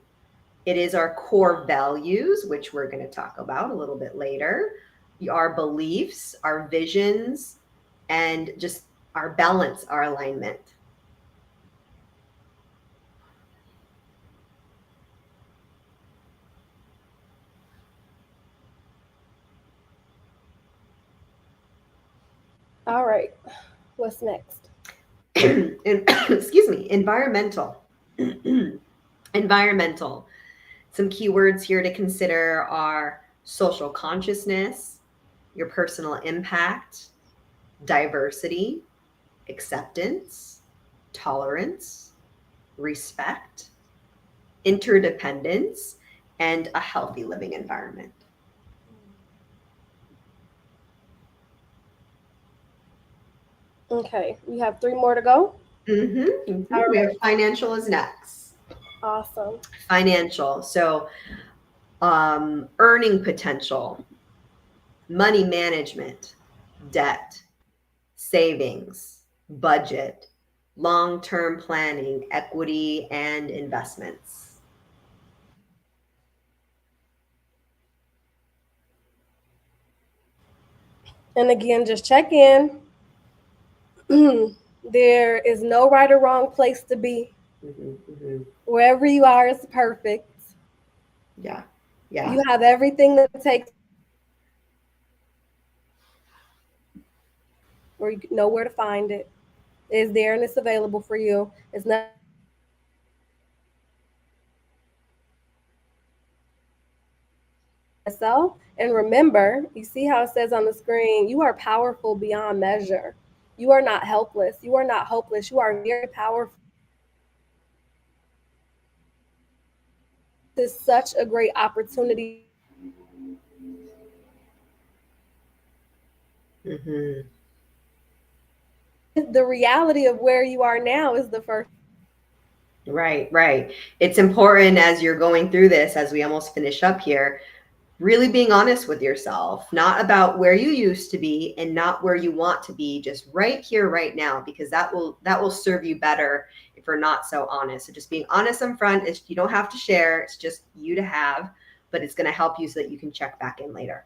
it is our core values, which we're going to talk about a little bit later, our beliefs, our visions, and just our balance, our alignment. All right. What's next? Excuse me, environmental. Environmental. Some keywords here to consider are social consciousness, your personal impact, diversity, acceptance, tolerance, respect, interdependence, and a healthy living environment. Okay, we have 3 more to go. We have financial is next. Awesome. Financial. So earning potential, money management, debt, savings, budget, long-term planning, equity, and investments. And again, just check in. There is no right or wrong place to be. Hmm. Wherever you are is perfect. Yeah. Yeah. You have everything that it takes, or you know where to find it. It's there and it's available for you. It's not yourself. And remember, you see how it says on the screen, you are powerful beyond measure. You are not helpless. You are not hopeless. You are very powerful. This is such a great opportunity. Hmm. The reality of where you are now is the first. Right, right. It's important as you're going through this, as we almost finish up here, really being honest with yourself, not about where you used to be and not where you want to be, just right here, right now, because that will serve you better if you're not so honest. So just being honest up front is you don't have to share, it's just you to have, but it's going to help you so that you can check back in later.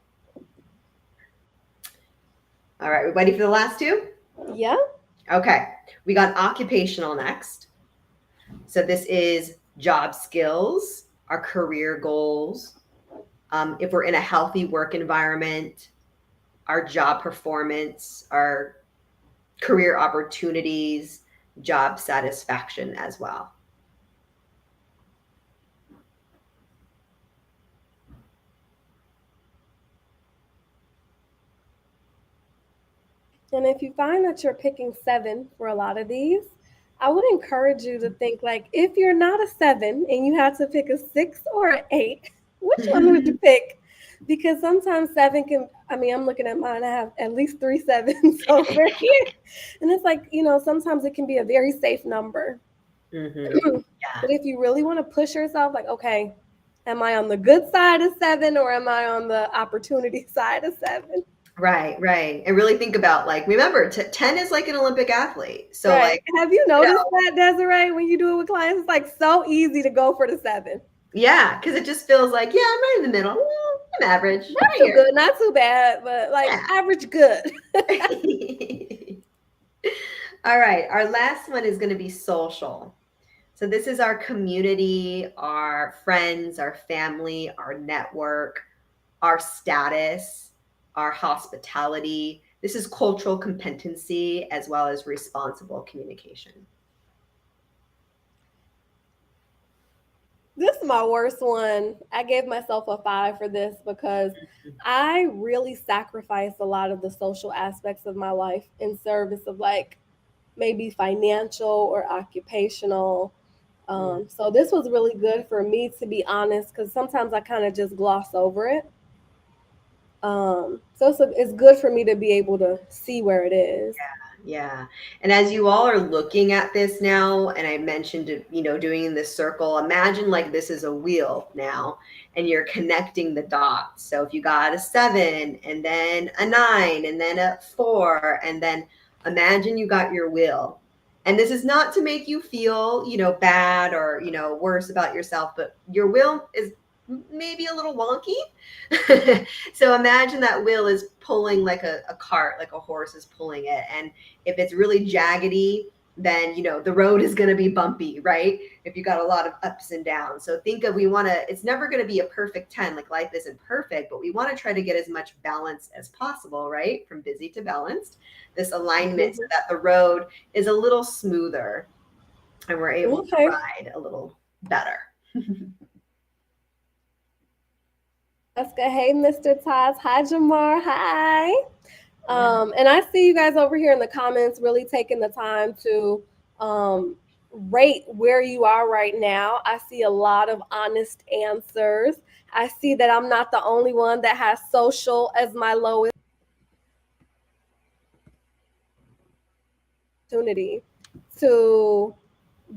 All right, we ready for the last two? Yeah. Okay, we got occupational next. So this is job skills, our career goals, if we're in a healthy work environment, our job performance, our career opportunities, job satisfaction as well. And if you find that you're picking seven for a lot of these, I would encourage you to think like if you're not a seven and you had to pick a six or an eight, which one would you pick? Because sometimes seven can, I mean, I'm looking at mine, I have at least three sevens over here. And it's like, sometimes it can be a very safe number. Mm-hmm. But if you really want to push yourself, like, okay, am I on the good side of seven or am I on the opportunity side of seven? Right, right. And really think about like, remember, 10 is like an Olympic athlete. So, Right. like, Have you you know, noticed that, Desiree, when you do it with clients? It's like so easy to go for the seven. yeah, because it just feels like, yeah, I'm right in the middle. I'm average. Not I'm too right good, not too bad, but like here. average good. Yeah. All right. Our last one is going to be social. So this is our community, our friends, our family, our network, our status, our hospitality. This is cultural competency as well as responsible communication. This is my worst one. I gave myself a five for this because I really sacrificed a lot of the social aspects of my life in service of like maybe financial or occupational. Mm. So this was really good for me to be honest, because sometimes I kind of just gloss over it. So it's good for me to be able to see where it is. Yeah. And as you all are looking at this now, and I mentioned, doing this circle, imagine like this is a wheel now, and you're connecting the dots. So if you got a seven, and then a nine, and then a four, and then imagine you got your wheel. And this is not to make you feel, bad or, worse about yourself, but your wheel is maybe a little wonky. So imagine that wheel is pulling like a cart, like a horse is pulling it. And if it's really jaggedy, then the road is going to be bumpy, right? If you got a lot of ups and downs. So think of, we want to, it's never going to be a perfect 10, like life isn't perfect, but we want to try to get as much balance as possible, right? From busy to balanced, this alignment so Mhm. that the road is a little smoother and we're able to Okay. ride a little better. Let's go. Hey, Mr. Taz. Hi, Jamar. Hi. Yeah. And I see you guys over here in the comments really taking the time to um, rate where you are right now. I see a lot of honest answers. I see that I'm not the only one that has social as my lowest opportunity to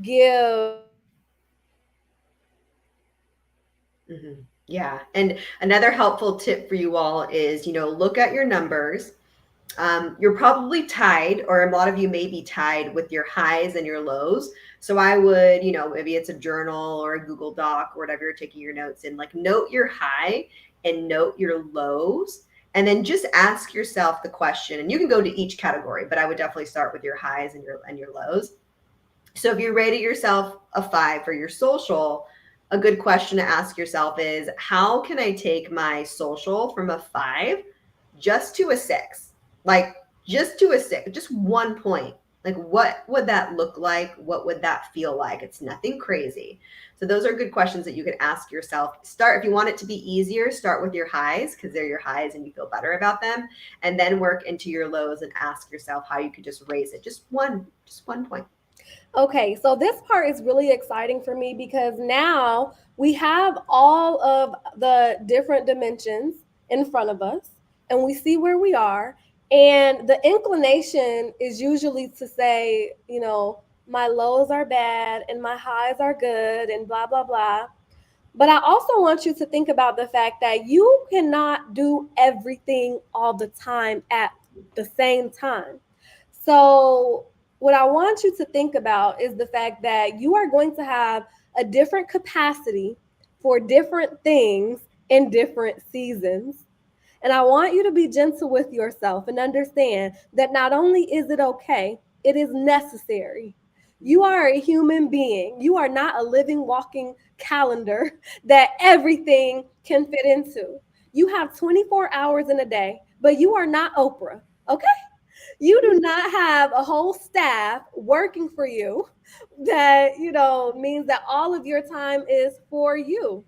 give. Mhm. Yeah. And another helpful tip for you all is, look at your numbers. You're probably tied, or a lot of you may be tied with your highs and your lows. So I would, maybe it's a journal or a Google Doc or whatever you're taking your notes in, like note your high and note your lows. And then just ask yourself the question, and you can go to each category, but I would definitely start with your highs and your lows. So if you rated yourself a 5 for your social, a good question to ask yourself is, how can I take my social from a 5 just to a 6? Like just to a 6, just 1 point. Like what would that look like? What would that feel like? It's nothing crazy. So those are good questions that you could ask yourself. Start, if you want it to be easier, start with your highs because they're your highs and you feel better about them, and then work into your lows and ask yourself how you could just raise it just 1 point. Okay, so this part is really exciting for me because now we have all of the different dimensions in front of us and we see where we are. And the inclination is usually to say, my lows are bad and my highs are good and blah, blah, blah. But I also want you to think about the fact that you cannot do everything all the time at the same time. So, what I want you to think about is the fact that you are going to have a different capacity for different things in different seasons. And I want you to be gentle with yourself and understand that not only is it okay, it is necessary. You are a human being. You are not a living, walking calendar that everything can fit into. You have 24 hours in a day, but you are not Oprah, okay? You do not have a whole staff working for you that, means that all of your time is for you.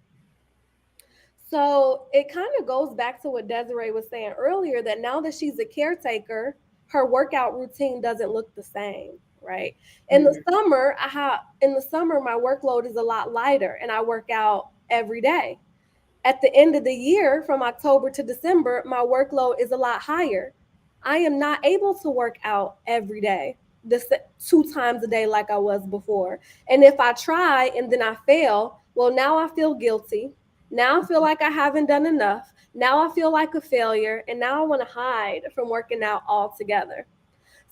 So it kind of goes back to what Desiree was saying earlier, that now that she's a caretaker, her workout routine doesn't look the same, right? In the summer, my workload is a lot lighter and I work out every day. At the end of the year, from October to December, my workload is a lot higher. I am not able to work out every day, 2 times a day like I was before. And if I try and then I fail, well, now I feel guilty. Now I feel like I haven't done enough. Now I feel like a failure. And now I want to hide from working out altogether.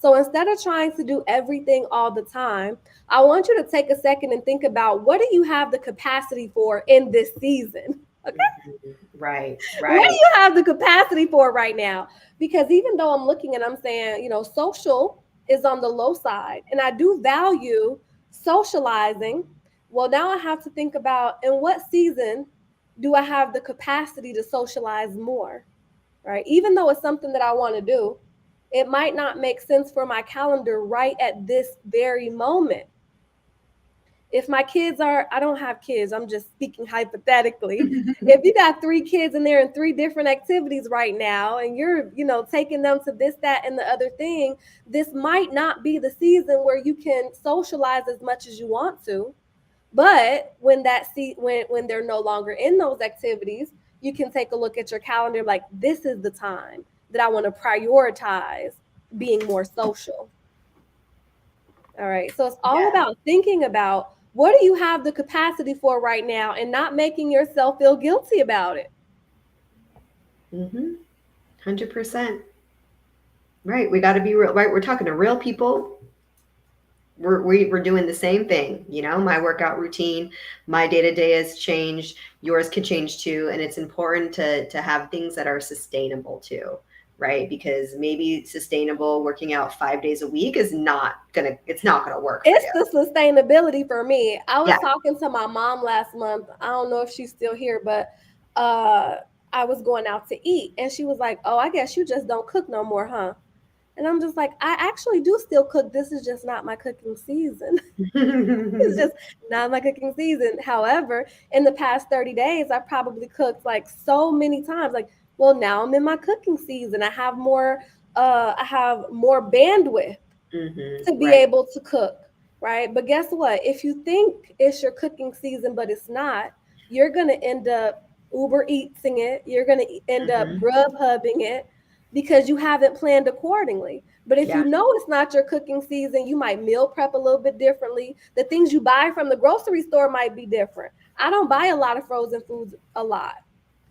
So instead of trying to do everything all the time, I want you to take a second and think about, what do you have the capacity for in this season? Okay. Right, What right. do you have the capacity for right now? Because even though I'm looking and I'm saying, social is on the low side and I do value socializing, well, now I have to think about, in what season do I have the capacity to socialize more, right? Even though it's something that I want to do, it might not make sense for my calendar right at this very moment. If my kids I don't have kids, I'm just speaking hypothetically. If you got 3 kids and they're in 3 different activities right now and you're, taking them to this, that, and the other thing, this might not be the season where you can socialize as much as you want to. But when when they're no longer in those activities, you can take a look at your calendar, like, this is the time that I want to prioritize being more social. All right. So it's all Yeah. about thinking about, what do you have the capacity for right now and not making yourself feel guilty about it. 100%. Right. We got to be real. Right. We're talking to real people. We're doing the same thing. My workout routine, my day to day has changed. Yours could change too. And it's important to have things that are sustainable too. Right. Because maybe sustainable working out 5 days a week is it's not gonna work for It's you. the sustainability for me. I was Yeah. talking to my mom last month. I don't know if she's still here, but I was going out to eat and she was like, "Oh, I guess you just don't cook no more, huh?" And I'm just like, I actually do still cook. This is just not my cooking season. It's just not my cooking season. However, in the past 30 days, I probably cooked like so many times. Like, well, now I'm in my cooking season. I have more bandwidth to be Right. able to cook, right? But guess what? If you think it's your cooking season, but it's not, you're going to end up Uber Eatsing it. You're going to end up hmm Grubhubbing it because you haven't planned accordingly. But if Yeah. you know it's not your cooking season, you might meal prep a little bit differently. The things you buy from the grocery store might be different. I don't buy a lot of frozen foods a lot.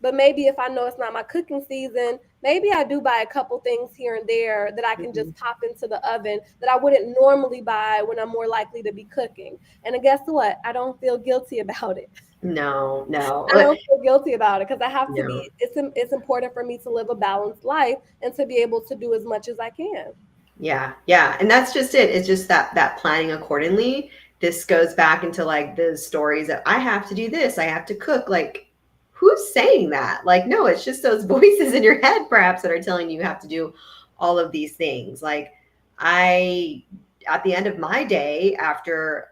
But maybe if I know it's not my cooking season, maybe I do buy a couple things here and there that I can Mhm. just pop into the oven that I wouldn't normally buy when I'm more likely to be cooking. And then guess what? I don't feel guilty about it. No, no, I don't feel guilty about it because I have to be. no. It's important for me to live a balanced life and to be able to do as much as I can. Yeah, yeah, and that's just it. It's just that planning accordingly. This goes back into like the stories that I have to do this, I have to cook. Like, who's saying that? Like, no, it's just those voices in your head perhaps that are telling you have to do all of these things. Like, I at the end of my day, after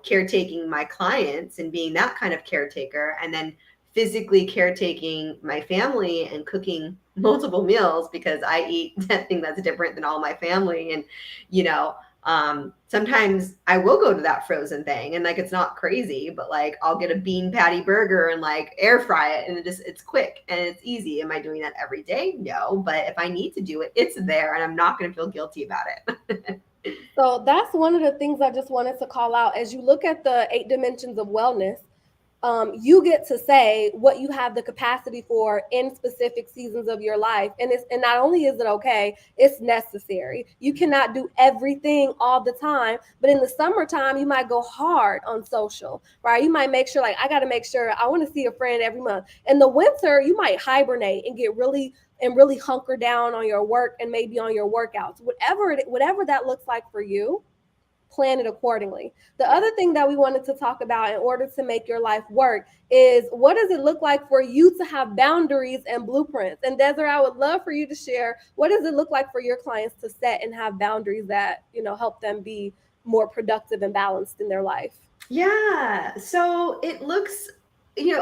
caretaking my clients and being that kind of caretaker, and then physically caretaking my family and cooking multiple meals because I eat something that's different than all my family. And, you know, sometimes I will go to that frozen thing and like it's not crazy, but like I'll get a bean patty burger and like air fry it and it's quick and it's easy. Am I doing that every day? No, but if I need to do it, it's there and I'm not going to feel guilty about it. So that's one of the things I just wanted to call out. As you look at the 8 dimensions of wellness, you get to say what you have the capacity for in specific seasons of your life, and not only is it okay, it's necessary. You cannot do everything all the time, but in the summertime you might go hard on social, right? You might make sure, like, I got to make sure I want to see a friend every month. In the winter you might hibernate and get really hunker down on your work and maybe on your workouts, whatever that looks like for you. Plan it accordingly. The Yeah. other thing that we wanted to talk about in order to make your life work is, what does it look like for you to have boundaries and blueprints? And Desiree, I would love for you to share, what does it look like for your clients to set and have boundaries that, help them be more productive and balanced in their life? Yeah. So it looks,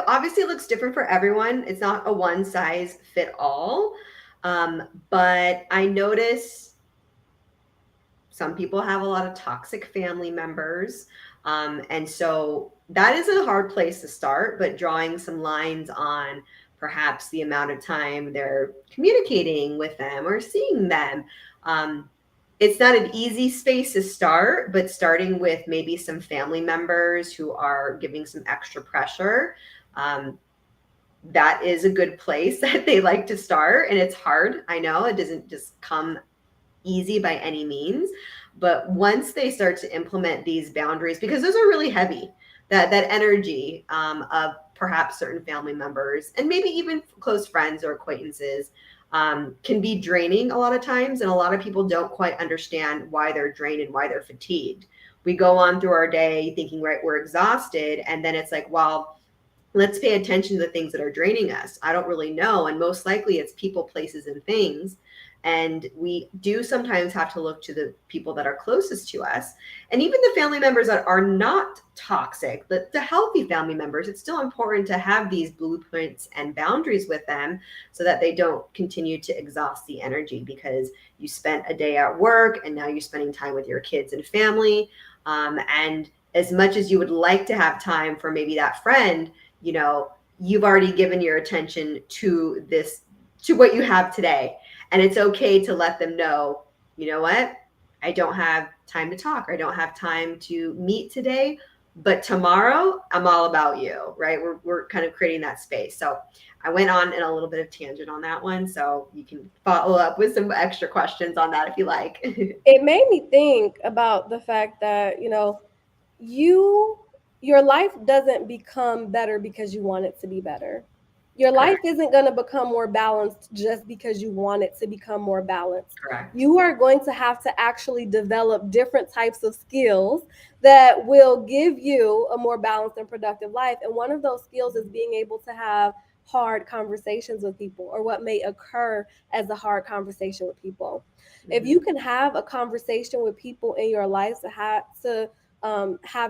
obviously it looks different for everyone. It's not a one size fit all. But I notice some people have a lot of toxic family members. And so that is a hard place to start, but drawing some lines on perhaps the amount of time they're communicating with them or seeing them. Um, it's not an easy space to start, but starting with maybe some family members who are giving some extra pressure, um, that is a good place that they like to start. And it's hard. I know it doesn't just come easy by any means, but once they start to implement these boundaries, because those are really heavy, that energy, of perhaps certain family members and maybe even close friends or acquaintances, can be draining a lot of times, and a lot of people don't quite understand why they're drained and why they're fatigued. We go on through our day thinking, right, we're exhausted, and then it's like, well, let's pay attention to the things that are draining us. I don't really know. And most likely it's people, places, and things. And we do sometimes have to look to the people that are closest to us. And even the family members that are not toxic, the healthy family members, it's still important to have these blueprints and boundaries with them so that they don't continue to exhaust the energy because you spent a day at work and now you're spending time with your kids and family. And as much as you would like to have time for maybe that friend, you've already given your attention to this, to what you have today. And it's okay to let them know, you know what? I don't have time to talk, or I don't have time to meet today, but tomorrow I'm all about you, right? We're kind of creating that space. So I went on in a little bit of tangent on that one. So you can follow up with some extra questions on that if you like. It made me think about the fact that, you your life doesn't become better because you want it to be better. Your life Correct. isn't going to become more balanced just because you want it to become more balanced. Correct. You are going to have to actually develop different types of skills that will give you a more balanced and productive life. And one of those skills is being able to have hard conversations with people, or what may occur as a hard conversation with people. If Hmm. you can have a conversation with people in your life to have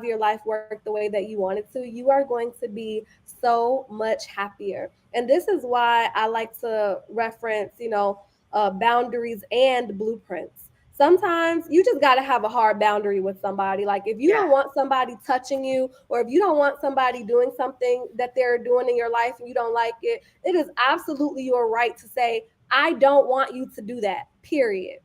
your life work the way that you want it to, you are going to be so much happier. And this is why I like to reference, boundaries and blueprints. Sometimes you just got to have a hard boundary with somebody. Like, if you Yeah. don't want somebody touching you, or if you don't want somebody doing something that they're doing in your life and you don't like it, it is absolutely your right to say, I don't want you to do that, period.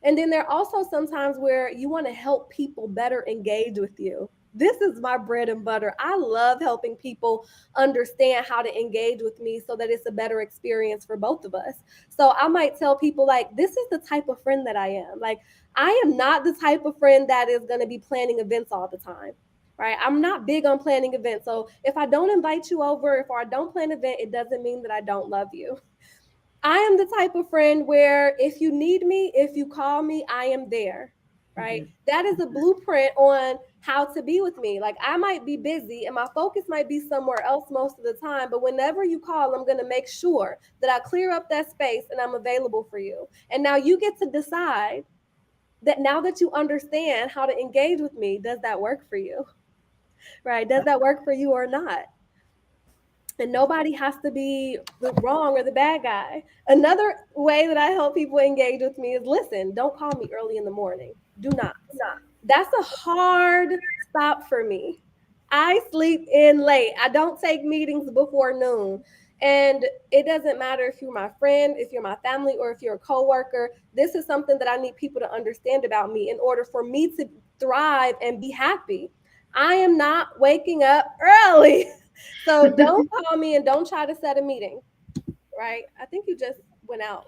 And then there are also sometimes where you want to help people better engage with you. This is my bread and butter. I love helping people understand how to engage with me so that it's a better experience for both of us. So I might tell people, like, this is the type of friend that I am. Like, I am not the type of friend that is going to be planning events all the time. Right. I'm not big on planning events. So if I don't invite you over, if I don't plan an event, it doesn't mean that I don't love you. I am the type of friend where if you need me, if you call me, I am there. Right. Mhm. That is a blueprint on how to be with me. Like, I might be busy and my focus might be somewhere else most of the time, but whenever you call, I'm going to make sure that I clear up that space and I'm available for you. And now you get to decide that, now that you understand how to engage with me, does that work for you? Right? Does that work for you or not? And nobody has to be the wrong or the bad guy. Another way that I help people engage with me is, listen, don't call me early in the morning. Do not. That's a hard stop for me. I sleep in late. I don't take meetings before noon. And it doesn't matter if you're my friend, if you're my family, or if you're a coworker. This is something that I need people to understand about me in order for me to thrive and be happy. I am not waking up early. So don't call me and don't try to set a meeting, right? I think you just went out,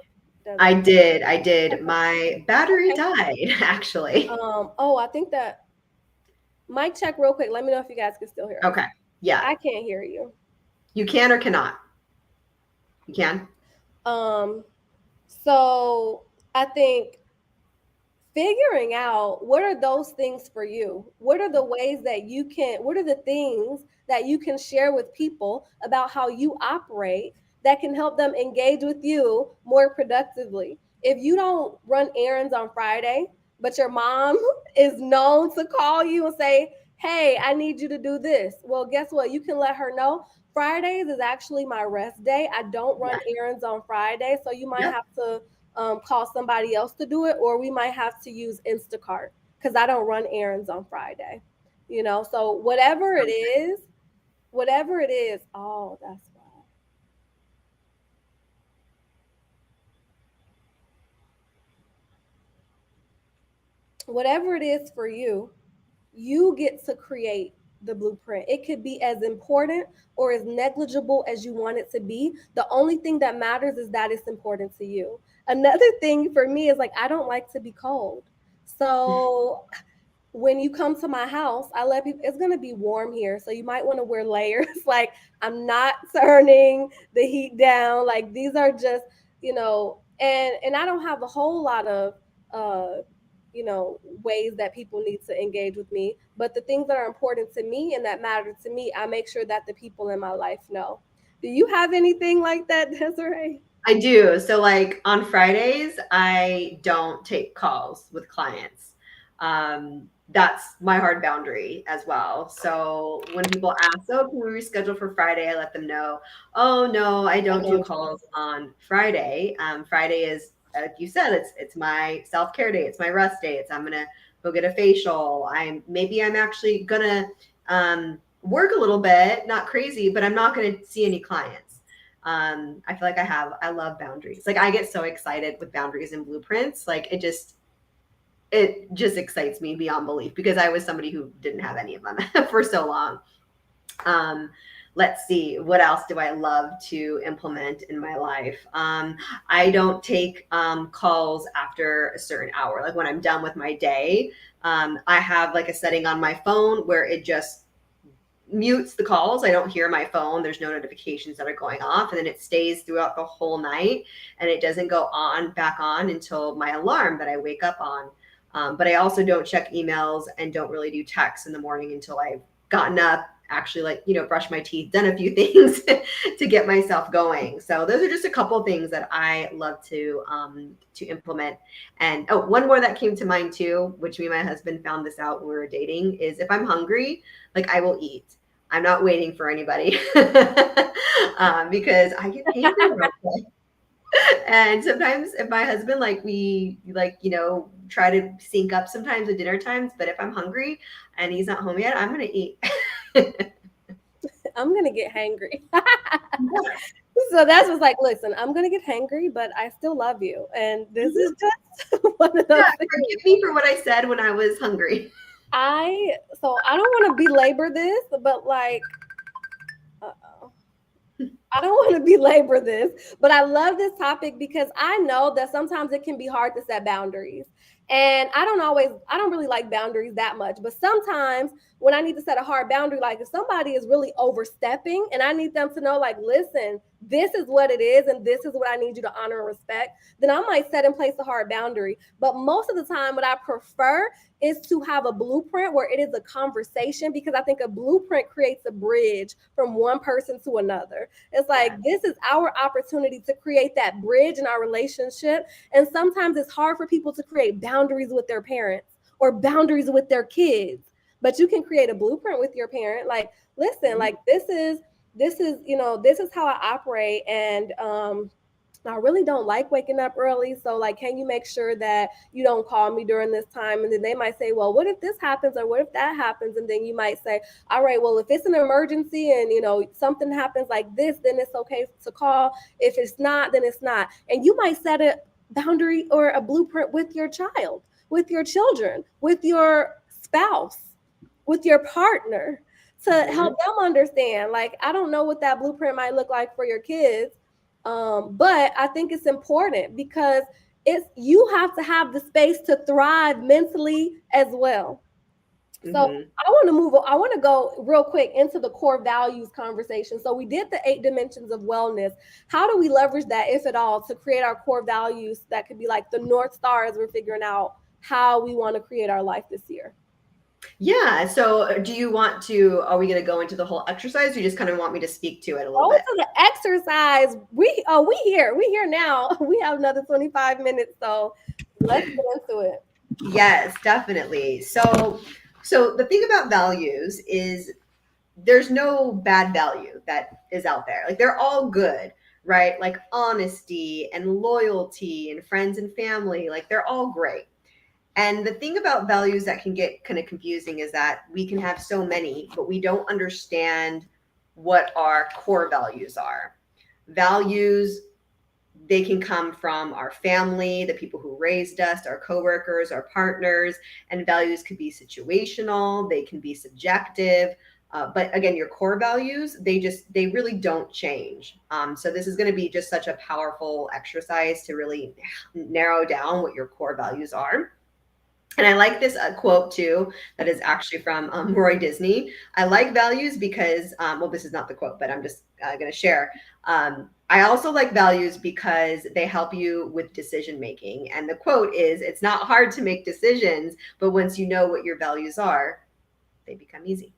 I Desiree. did. I did. My battery Okay. died, actually. Oh, I think that, mic check real quick. Let me know if you guys can still hear us. Okay. Yeah. I can't hear you. You can or cannot? You can? Um, so I think figuring out what are those things for you. What are the ways that you can, what are the things that you can share with people about how you operate that can help them engage with you more productively? If you don't run errands on Friday, but your mom is known to call you and say, hey, I need you to do this. Well, guess what? You can let her know Fridays is actually my rest day. I don't run Yeah. errands on Friday. So you might Yep. have to call somebody else to do it, or we might have to use Instacart because I don't run errands on Friday. So whatever it is, oh, that's why. Whatever it is for you, you get to create the blueprint. It could be as important or as negligible as you want it to be. The only thing that matters is that it's important to you. Another thing for me is, like, I don't like to be cold. So when you come to my house, I let people, it's going to be warm here. So you might want to wear layers. Like, I'm not turning the heat down. Like, these are just, and I don't have a whole lot of, ways that people need to engage with me. But the things that are important to me and that matter to me, I make sure that the people in my life know. Do you have anything like that, Desiree? I do. So, like on Fridays, I don't take calls with clients. That's my hard boundary as well. So when people ask, "Oh, can we reschedule for Friday?" I let them know, "Oh no, I don't do calls on Friday. Friday is, like you said, it's my self care day. It's my rest day. I'm gonna go get a facial. I'm actually gonna work a little bit, not crazy, but I'm not gonna see any clients." I feel like I love boundaries. Like, I get so excited with boundaries and blueprints. Like, it just excites me beyond belief because I was somebody who didn't have any of them for so long. um let's see, what else do I love to implement in my life? I don't take calls after a certain hour. Like, when I'm done with my day, I have like a setting on my phone where it just mutes the calls. I don't hear my phone. There's no notifications that are going off. And then it stays throughout the whole night, and it doesn't go on back on until my alarm that I wake up on. But I also don't check emails and don't really do texts in the morning until I've gotten up, actually, like, brush my teeth, done a few things to get myself going. So those are just a couple of things that I love to implement. And oh, one more that came to mind too, which me and my husband found this out when we were dating, is if I'm hungry, like, I will eat. I'm not waiting for anybody because I get hangry real quick. And sometimes if my husband, like, we like, try to sync up sometimes at dinner times, but if I'm hungry and he's not home yet, I'm going to eat. I'm going to get hangry. So that's what's like, listen, I'm going to get hangry, but I still love you. And this is just one of those Yeah, things. forgive me for what I said when I was hungry. I don't want to belabor this, but like, uh-oh. I don't want to belabor this, but I love this topic because I know that sometimes it can be hard to set boundaries. And I don't really like boundaries that much, but sometimes when I need to set a hard boundary, like if somebody is really overstepping and I need them to know, like, listen, this is what it is and this is what I need you to honor and respect, then I might set in place a hard boundary. But most of the time, what I prefer is to have a blueprint where it is a conversation, because I think a blueprint creates a bridge from one person to another. It's like, this is our opportunity to create that bridge in our relationship. And sometimes it's hard for people to create boundaries with their parents or boundaries with their kids. But you can create a blueprint with your parent. Like, listen, like this is how I operate. And I really don't like waking up early. So, like, can you make sure that you don't call me during this time? And then they might say, well, what if this happens or what if that happens? And then you might say, all right, well, if it's an emergency and, something happens like this, then it's okay to call. If it's not, then it's not. And you might set a boundary or a blueprint with your child, with your children, with your spouse, with your partner, to help them understand. Like, I don't know what that blueprint might look like for your kids, but I think it's important because you have to have the space to thrive mentally as well. So I want to go real quick into the core values conversation. So we did the 8 dimensions of wellness. How do we leverage that, if at all, to create our core values that could be like the North Star as we're figuring out how we want to create our life this year? Yeah. So are we going to go into the whole exercise? Or you just kind of want me to speak to it a little bit? To the exercise. We here now. We have another 25 minutes. So let's get into it. Yes, definitely. So the thing about values is there's no bad value that is out there. Like they're all good, right? Like honesty and loyalty and friends and family, like they're all great. And the thing about values that can get kind of confusing is that we can have so many, but we don't understand what our core values are. Values, they can come from our family, the people who raised us, our coworkers, our partners, and values could be situational, they can be subjective. But again, your core values, they really don't change. So this is going to be just such a powerful exercise to really narrow down what your core values are. And I like this quote too, that is actually from Roy Disney. I like values because, well, this is not the quote, but I'm just going to share. I also like values because they help you with decision making. And the quote is, it's not hard to make decisions, but once you know what your values are, they become easy.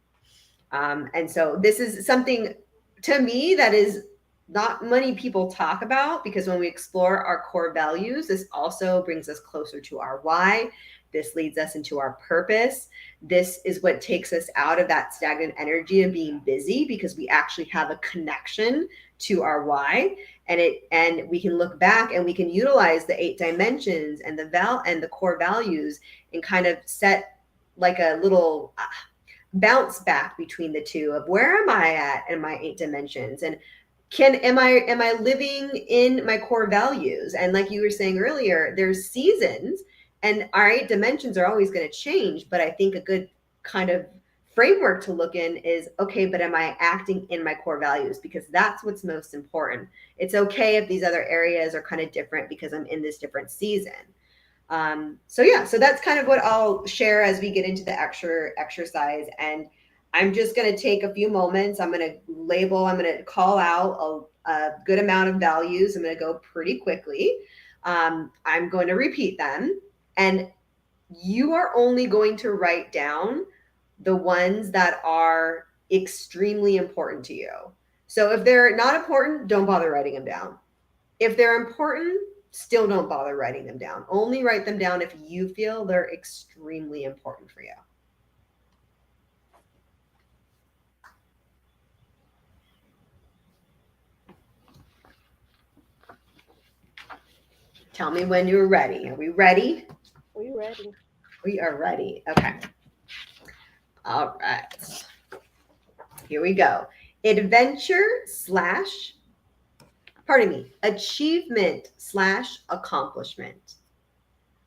And so this is something to me that is not many people talk about, because when we explore our core values, this also brings us closer to our why. This leads us into our purpose. This is what takes us out of that stagnant energy of being busy, because we actually have a connection to our why. And we can look back and we can utilize the 8 dimensions and the core values and kind of set like a little bounce back between the two of where am I at in my 8 dimensions, and am I living in my core values? And like you were saying earlier, there's seasons and our 8 dimensions are always going to change. But I think a good kind of framework to look in is, okay, but am I acting in my core values? Because that's what's most important. It's okay if these other areas are kind of different because I'm in this different season. So that's kind of what I'll share as we get into the exercise. And I'm just going to take a few moments. I'm going to call out a good amount of values. I'm going to go pretty quickly. I'm going to repeat them. And you are only going to write down the ones that are extremely important to you. So if they're not important, don't bother writing them down. If they're important, still don't bother writing them down. Only write them down if you feel they're extremely important for you. Tell me when you're ready. Are we ready? We ready. We are ready. Okay. All right. Here we go. Achievement/accomplishment.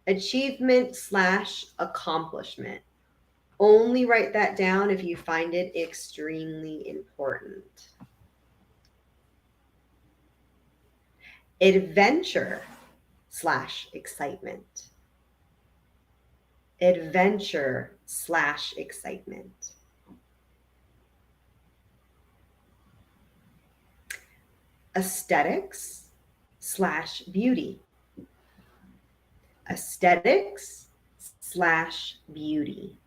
Achievement/accomplishment. Only write that down if you find it extremely important. Adventure / excitement. Adventure / excitement. Aesthetics / beauty. Aesthetics / beauty.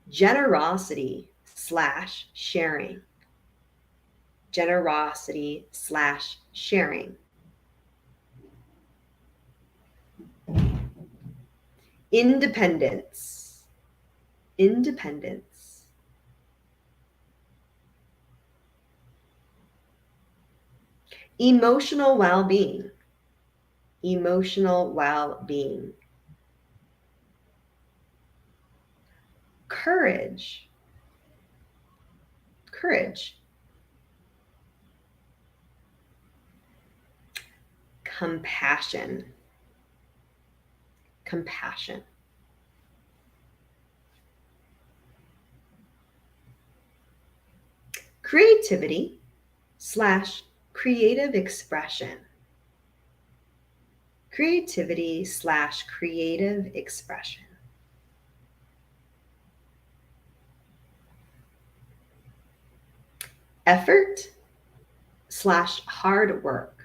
Generosity / sharing. Generosity / sharing. Independence. Independence. Emotional well-being. Emotional well-being. Courage. Courage. Compassion. Compassion. Creativity / creative expression. Creativity / creative expression. Effort / hard work.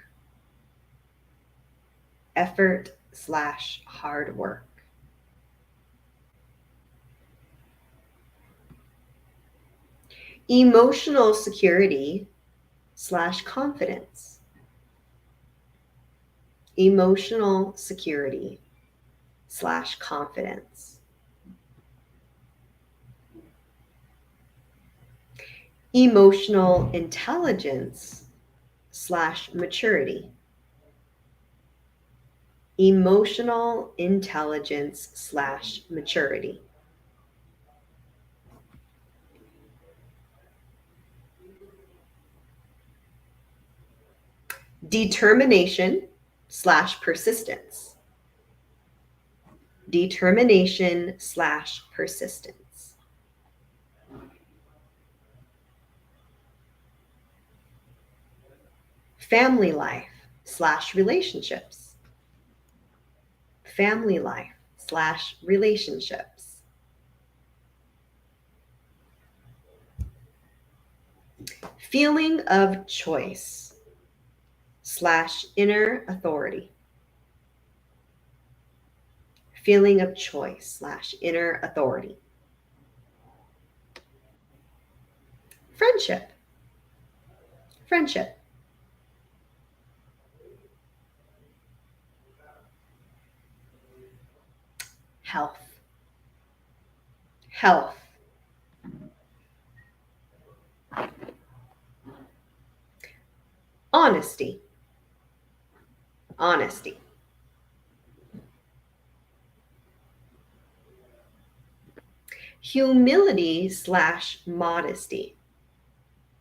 Effort / hard work. Emotional security / confidence. Emotional security / confidence. Emotional intelligence / maturity. Emotional intelligence / maturity. Determination / persistence. Determination / persistence. Family life / relationships. Family life / relationships. Feeling of choice / inner authority. Feeling of choice / inner authority. Friendship. Friendship. Health. Health. Honesty. Honesty. Humility / modesty.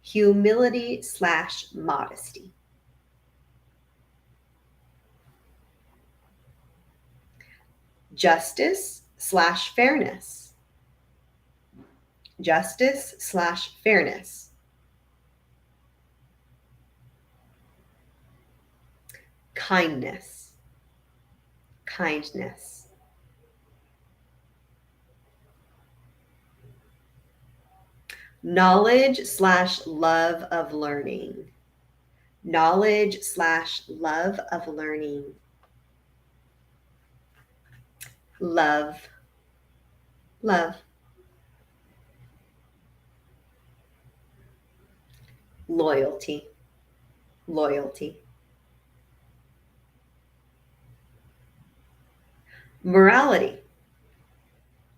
Humility / modesty. Justice / fairness. Justice / fairness. Kindness. Kindness. Knowledge / love of learning. Knowledge / love of learning. Love. Love. Loyalty. Loyalty. Morality.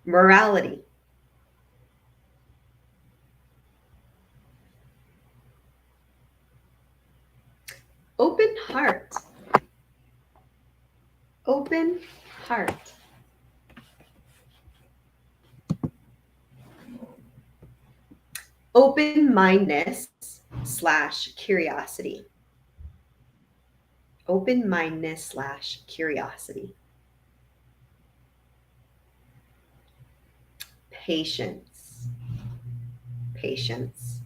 Morality. Open heart. Open heart. Open-mindedness / curiosity. Open-mindedness / curiosity. Patience. Patience.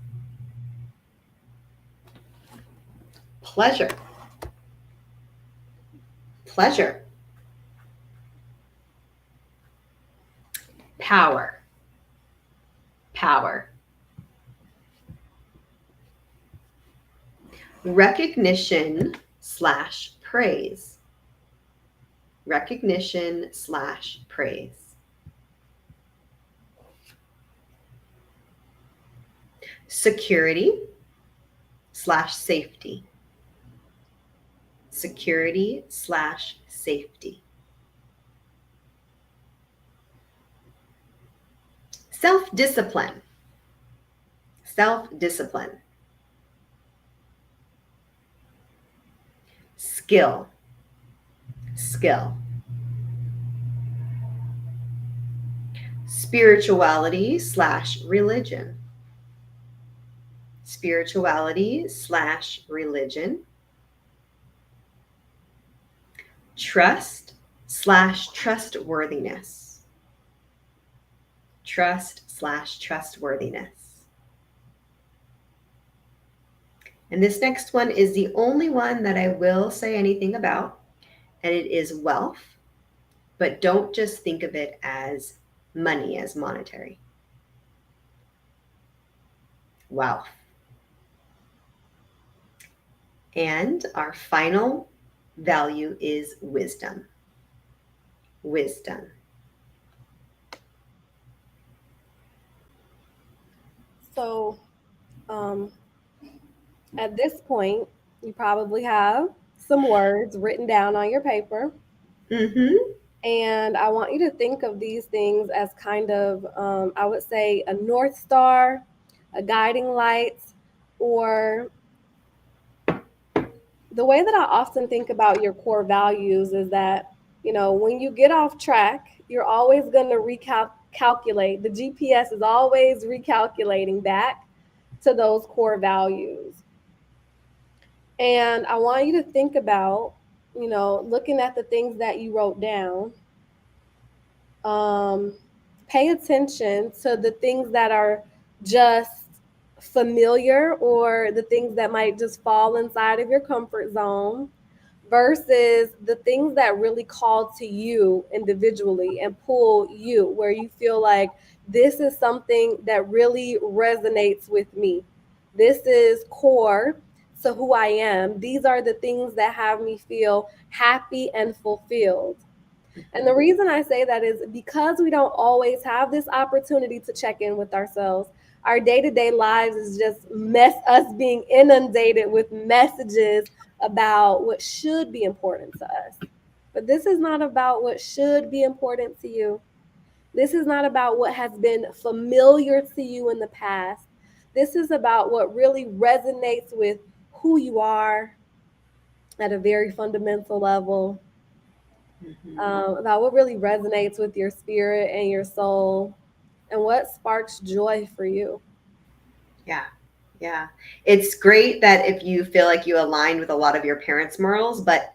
Pleasure. Pleasure. Power. Power. Recognition / praise. Recognition / praise. Security / safety. Security / safety. Self-discipline. Self-discipline. Skill. Skill. Spirituality / religion. Spirituality / religion. Trust / trustworthiness. Trust / trustworthiness. And this next one is the only one that I will say anything about, and it is wealth, but don't just think of it as money, as monetary. Wealth. And our final value is wisdom. Wisdom. So, at this point, you probably have some words written down on your paper. Mm-hmm. And I want you to think of these things as kind of, I would say, a North Star, a guiding light, or the way that I often think about your core values is that, when you get off track, you're always going to recalculate. The GPS is always recalculating back to those core values. And I want you to think about, looking at the things that you wrote down. Pay attention to the things that are just familiar or the things that might just fall inside of your comfort zone versus the things that really call to you individually and pull you where you feel like this is something that really resonates with me. This is core to who I am. These are the things that have me feel happy and fulfilled. And the reason I say that is because we don't always have this opportunity to check in with ourselves. Our day-to-day lives is just us being inundated with messages about what should be important to us. But this is not about what should be important to you. This is not about what has been familiar to you in the past. This is about what really resonates with who you are at a very fundamental level. About what really resonates with your spirit and your soul and what sparks joy for you. Yeah. Yeah. It's great that if you feel like you aligned with a lot of your parents' morals, but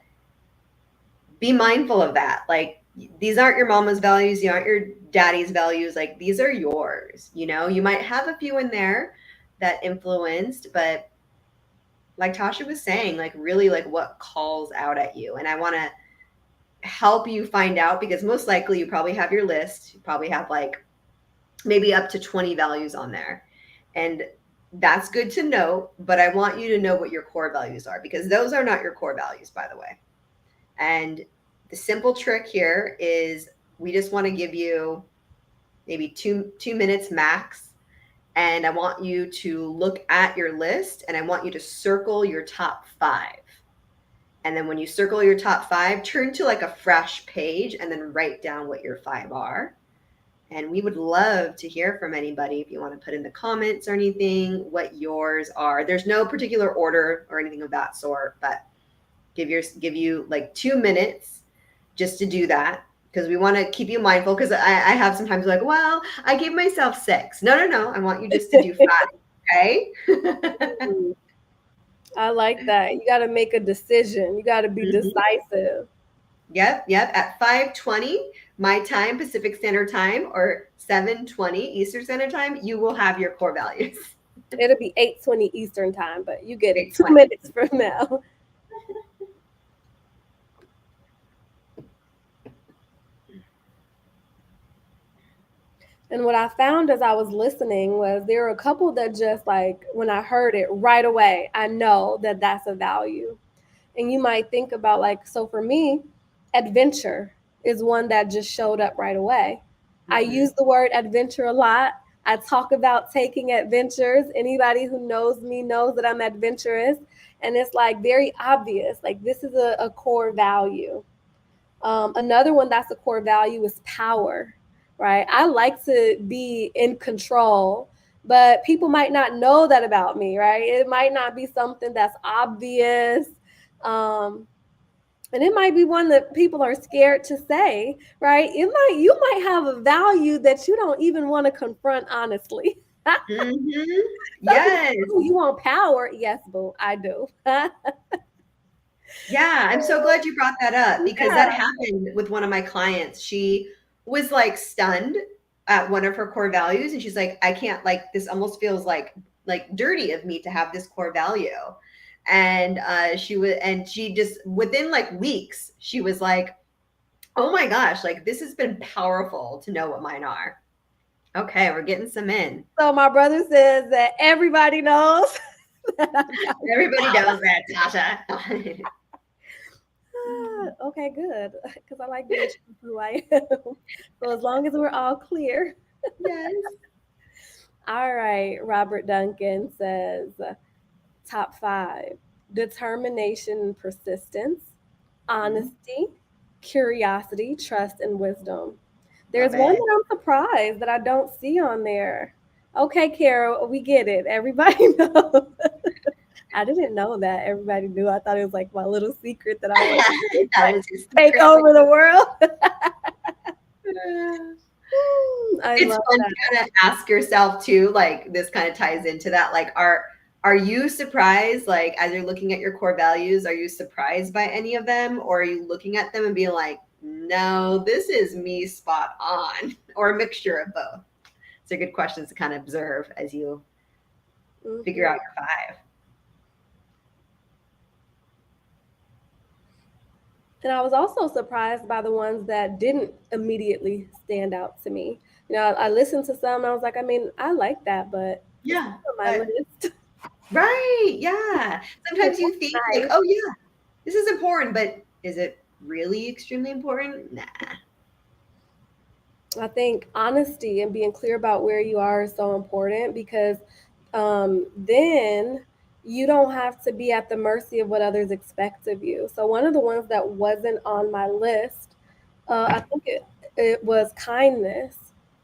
be mindful of that. Like, these aren't your mama's values, these aren't your daddy's values. Like, these are yours. You might have a few in there that influenced, but like Tasha was saying, like, really, like, what calls out at you. And I want to help you find out, because most likely you probably have your list. You probably have like maybe up to 20 values on there. And that's good to know, but I want you to know what your core values are, because those are not your core values, by the way. And the simple trick here is we just want to give you maybe two minutes max. And I want you to look at your list, and I want you to circle your top 5. And then when you circle your top 5, turn to like a fresh page and then write down what your 5 are. And we would love to hear from anybody if you want to put in the comments or anything what yours are. There's no particular order or anything of that sort, but give you like 2 minutes just to do that, because we want to keep you mindful. Because I have sometimes like, well, I gave myself 6. No. I want you just to do 5. Okay. I like that. You got to make a decision. You got to be Mhm. decisive. Yep, yep. At 5:20 my time, Pacific Standard Time, or 7:20 Eastern Standard Time, you will have your core values. It'll be 8:20 Eastern time, but you get it 2 8:20. minutes from now. And what I found as I was listening was there were a couple that just like when I heard it right away, I know that that's a value. And you might think about like, so for me, adventure is one that just showed up right away. I Mhm. use the word adventure a lot. I talk about taking adventures. Anybody who knows me knows that I'm adventurous. And it's like very obvious. Like, this is a core value. Another one that's a core value is power, right? I like to be in control, but people might not know that about me, right? It might not be something that's obvious. Um, and it might be one that people are scared to say, right? You might have a value that you don't even want to confront honestly. Mhm. Some people, Yes. "Oh, you want power?" Yes, boo, I do. Yeah, I'm so glad you brought that up because that Yeah. happened with one of my clients. She was like stunned at one of her core values and she's like, I can't, like, this almost feels like dirty of me to have this core value. And she just within like weeks, she was like, oh my gosh, like this has been powerful to know what mine are. Okay, we're getting some in. So my brother says that everybody knows that I got Everybody power. knows that, Tasha. Okay, good. Because I like being true to who I am. So as long as we're all clear. Yes. All right. Robert Duncan says top five: determination and persistence, Mhm. honesty, curiosity, trust, and wisdom. There's Love one it. that I'm surprised that I don't see on there. Okay, Carol, we get it. Everybody knows. I didn't know that everybody knew. I thought it was like my little secret that I want to That like was his take secret. over the world. I It's love fun that. to kind of ask yourself too, like this kind of ties into that. Like, are you surprised, like as you're looking at your core values, are you surprised by any of them? Or are you looking at them and being like, no, this is me spot on, or a mixture of both? So good questions to kind of observe as you figure Mhm. out your five. And I was also surprised by the ones that didn't immediately stand out to me. You know, I listened to some and I was like, I mean, I like that, but it's Yeah. not on my list. Right. Yeah. Like, Sometimes you that's think like, nice. oh yeah, this is important, but is it really extremely important? Nah. I think honesty and being clear about where you are is so important because then you don't have to be at the mercy of what others expect of you. So one of the ones that wasn't on my list, I think it was kindness.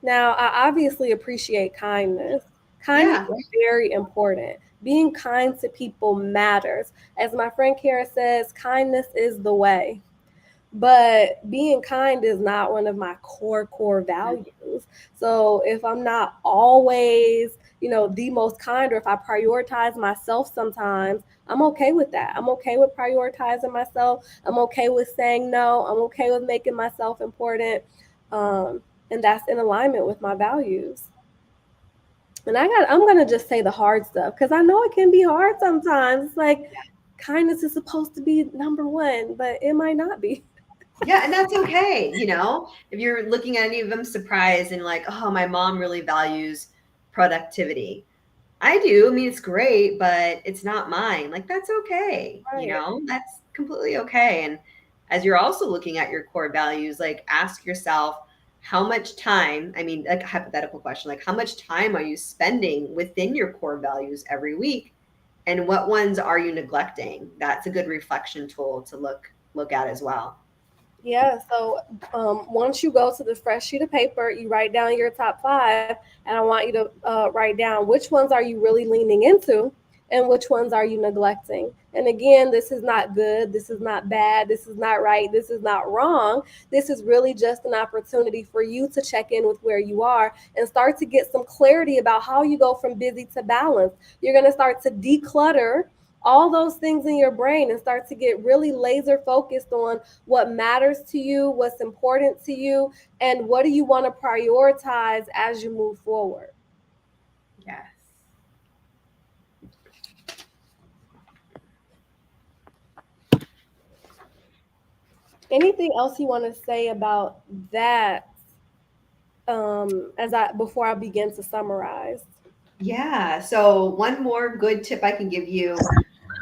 Now I obviously appreciate kindness. Kindness Yeah. is very important. Being kind to people matters. As my friend Kara says, kindness is the way, but being kind is not one of my core values. So if I'm not always, you know, the most kind, or if I prioritize myself sometimes, I'm okay with that. I'm okay with prioritizing myself. I'm okay with saying no. I'm okay with making myself important. um, and that's in alignment with my values. And I'm gonna just say the hard stuff because I know it can be hard sometimes. It's like kindness is supposed to be number one, but it might not be. Yeah, and that's okay, you know? If you're looking at any of them surprised and like, "Oh, my mom really values productivity." I do. I mean, it's great, but it's not mine. Like, that's okay, you Right. know? That's completely okay, and as you're also looking at your core values, like, ask yourself how much time I mean, like, a hypothetical question, like, how much time are you spending within your core values every week, and what ones are you neglecting? That's a good reflection tool to look at as well. Yeah, so once you go to the fresh sheet of paper, you write down your top five, and I want you to write down which ones are you really leaning into and which ones are you neglecting. And again, this is not good, this is not bad, this is not right, this is not wrong. This is really just an opportunity for you to check in with where you are and start to get some clarity about how you go from busy to balance. You're going to start to declutter all those things in your brain and start to get really laser focused on what matters to you, what's important to you, and what do you want to prioritize as you move forward. Yes. Anything else you want to say about that, as I before I begin to summarize? Yeah. So one more good tip I can give you.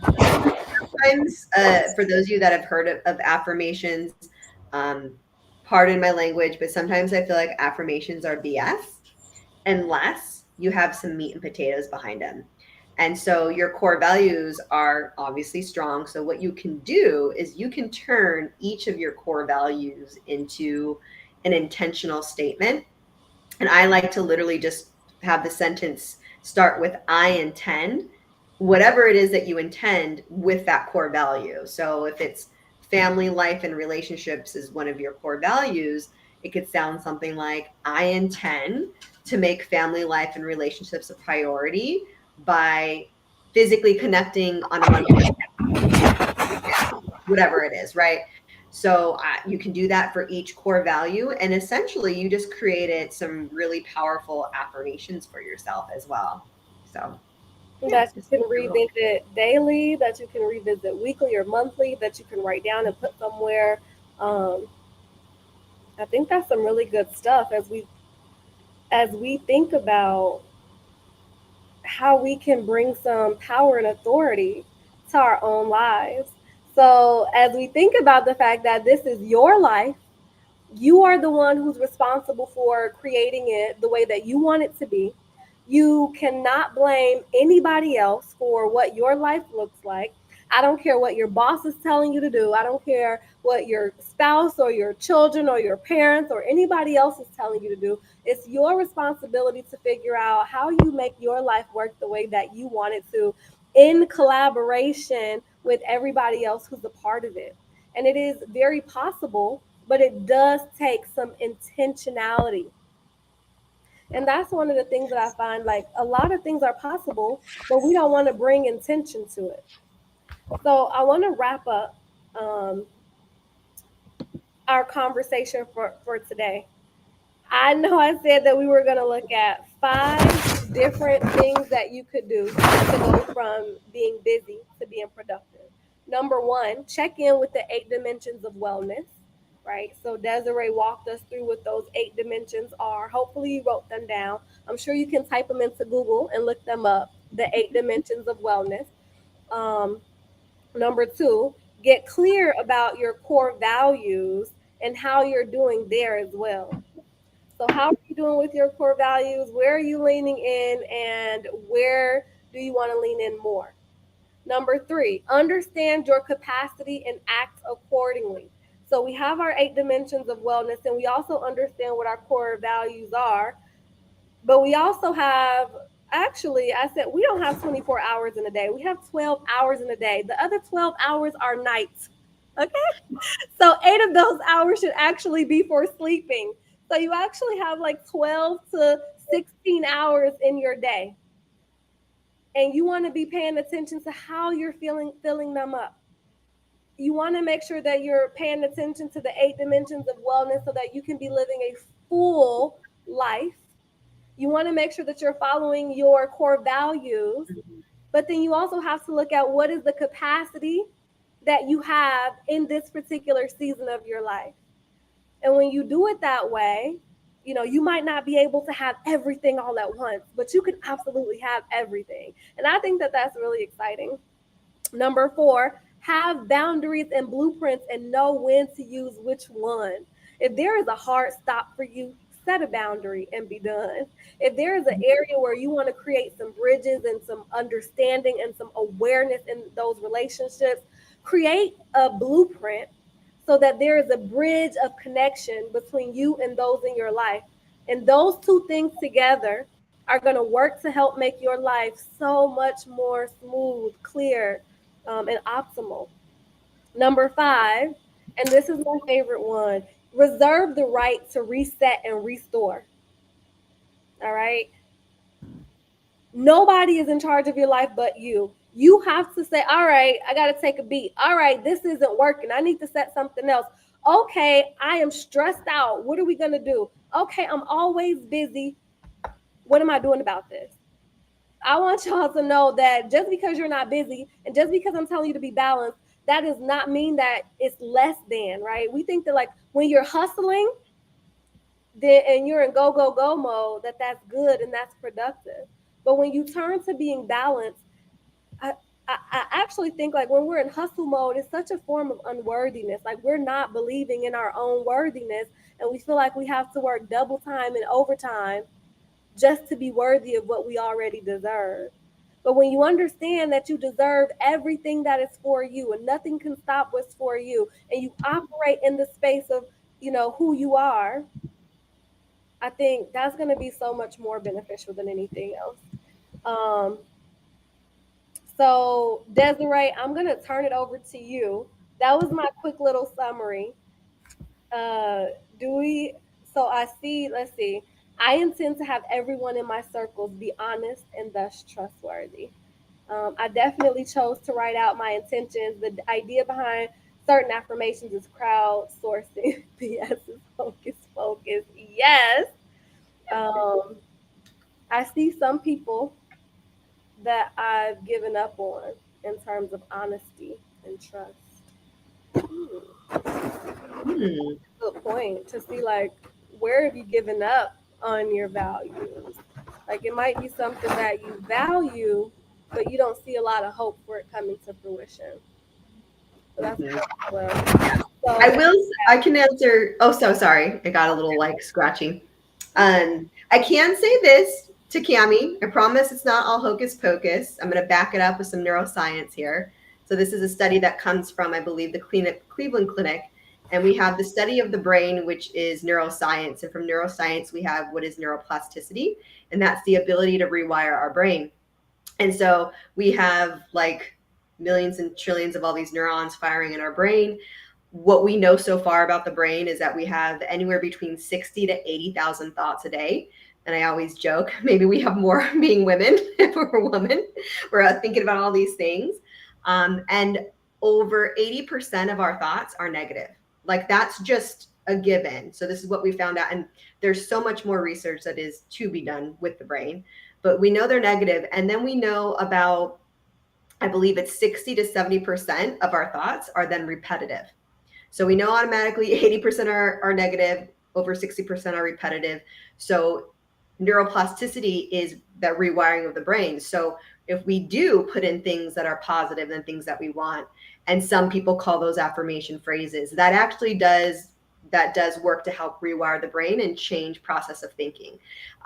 Sometimes, for those of you that have heard of affirmations, um, pardon my language, but sometimes I feel like affirmations are BS unless you have some meat and potatoes behind them. And so your core values are obviously strong. So what you can do is you can turn each of your core values into an intentional statement. And I like to literally just have the sentence start with I intend, whatever it is that you intend with that core value. So if it's family life and relationships is one of your core values, it could sound something like I intend to make family life and relationships a priority by physically connecting on a monthly, whatever it is, right? So you can do that for each core value. And essentially, you just created some really powerful affirmations for yourself as well. So, yeah, That you just can a little. revisit daily, that you can revisit weekly or monthly, that you can write down and put somewhere. Um, I think that's some really good stuff as we think about how we can bring some power and authority to our own lives. So, as we think about the fact that this is your life, you are the one who's responsible for creating it the way that you want it to be. You cannot blame anybody else for what your life looks like. I don't care what your boss is telling you to do. I don't care what your spouse or your children or your parents or anybody else is telling you to do. It's your responsibility to figure out how you make your life work the way that you want it to, in collaboration with everybody else who's a part of it. And it is very possible, but it does take some intentionality. And that's one of the things that I find, like, a lot of things are possible, but we don't want to bring intention to it. So I want to wrap up um, our conversation for today. I know I said that we were going to look at 5 different things that you could do to go from being busy to being productive. Number one, check in with the 8 dimensions of wellness, right? So Desiree walked us through what those 8 dimensions are. Hopefully, you wrote them down. I'm sure you can type them into Google and look them up, the 8 dimensions of wellness. Um, Number two, get clear about your core values and how you're doing there as well. So, how are you doing with your core values? Where are you leaning in, and where do you want to lean in more? Number three, understand your capacity and act accordingly. So, we have our 8 dimensions of wellness, and we also understand what our core values are. But we also have, actually, I said we don't have 24 hours in a day. We have 12 hours in a day. The other 12 hours are nights. Okay. So 8 of those hours should actually be for sleeping. So you actually have like 12 to 16 hours in your day. And you want to be paying attention to how you're filling them up. You want to make sure that you're paying attention to the 8 dimensions of wellness so that you can be living a full life. You want to make sure that you're following your core values, but then you also have to look at what is the capacity that you have in this particular season of your life. And when you do it that way, you might not be able to have everything all at once, but you can absolutely have everything. And I think that that's really exciting. Number four, have boundaries and blueprints and know when to use which one. If there is a hard stop for you, set a boundary and be done. If there is an area where you want to create some bridges and some understanding and some awareness in those relationships, create a blueprint so that there is a bridge of connection between you and those in your life. And those two things together are going to work to help make your life so much more smooth, clear, and optimal. Number five, and this is my favorite one, reserve the right to reset and restore. All right. Nobody is in charge of your life but you. You have to say, all right, I got to take a beat. All right, this isn't working. I need to set something else. Okay, I am stressed out. What are we going to do? Okay, I'm always busy. What am I doing about this? I want y'all to know that just because you're not busy and just because I'm telling you to be balanced, that does not mean that it's less than, right? We think that like when you're hustling, then and you're in go go go mode, that's good and that's productive. But when you turn to being balanced, I, I actually think like when we're in hustle mode, it's such a form of unworthiness. Like we're not believing in our own worthiness, and we feel like we have to work double time and overtime just to be worthy of what we already deserve. But when you understand that you deserve everything that is for you and nothing can stop what's for you, and you operate in the space of, who you are, I think that's going to be so much more beneficial than anything else. Um, so, Desiree, I'm going to turn it over to you. That was my quick little summary. Uh, do we? So I see. Let's see. I intend to have everyone in my circles be honest and thus trustworthy. I definitely chose to write out my intentions. The idea behind certain affirmations is crowdsourcing. PS is focus, focus. Yes. Um, I see some people that I've given up on in terms of honesty and trust. Hmm. Hmm. Good point to see like where have you given up on your values? Like it might be something that you value, but you don't see a lot of hope for it coming to fruition. So that's Mhm. good as well. I So will. I can answer. Oh, so sorry. I got a little like scratchy. I can say this to Cami. I promise it's not all hocus pocus. I'm going to back it up with some neuroscience here. So this is a study that comes from, I believe, the Cleveland Clinic, and we have the study of the brain, which is neuroscience, and from neuroscience we have what is neuroplasticity, and that's the ability to rewire our brain. And so we have like millions and trillions of all these neurons firing in our brain. What we know so far about the brain is that we have anywhere between 60 to 80,000 thoughts a day. And I always joke, maybe we have more being women if we're a woman. We're thinking about all these things. And over 80% of our thoughts are negative. Like that's just a given. So this is what we found out. And there's so much more research that is to be done with the brain, but we know they're negative. And then we know about, I believe it's 60 to 70% of our thoughts are then repetitive. So we know automatically 80% are negative, over 60% are repetitive. So neuroplasticity is that rewiring of the brain. So if we do put in things that are positive and things that we want, and some people call those affirmation phrases, that does work to help rewire the brain and change process of thinking.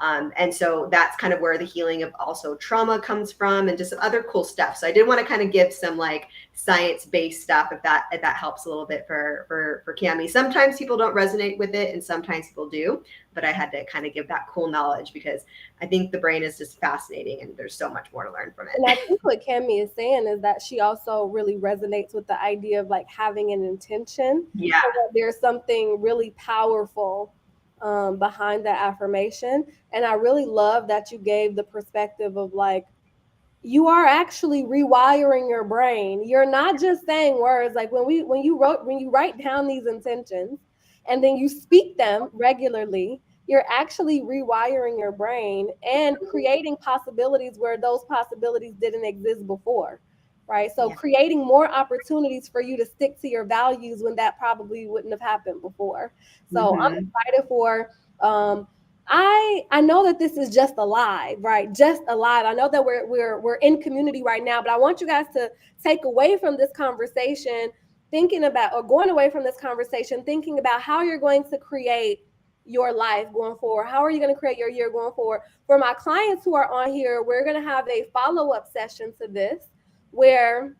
And so that's kind of where the healing of also trauma comes from and just some other cool stuff. So I did want to kind of give some like science-based stuff if that helps a little bit for Cami. Sometimes people don't resonate with it and sometimes people do, but I had to kind of give that cool knowledge because I think the brain is just fascinating and there's so much more to learn from and I it. think what Cami is saying is that she also really resonates with the idea of like having an intention. Yeah. So that there's something really powerful behind that affirmation. And I really love that you gave the perspective of like you are actually rewiring your brain. You're not just saying words. Like when you write down these intentions and then you speak them regularly, you're actually rewiring your brain and creating possibilities where those possibilities didn't exist before. Right. So Yeah. creating more opportunities for you to stick to your values when that probably wouldn't have happened before. So I'm Mm-hmm. excited for I know that this is just alive, right? Just alive. I know that we're in community right now, but I want you guys to take away from this conversation thinking about or going away from this conversation thinking about how you're going to create your life going forward. How are you going to create your year going forward? For my clients who are on here, we're going to have a follow-up session to this where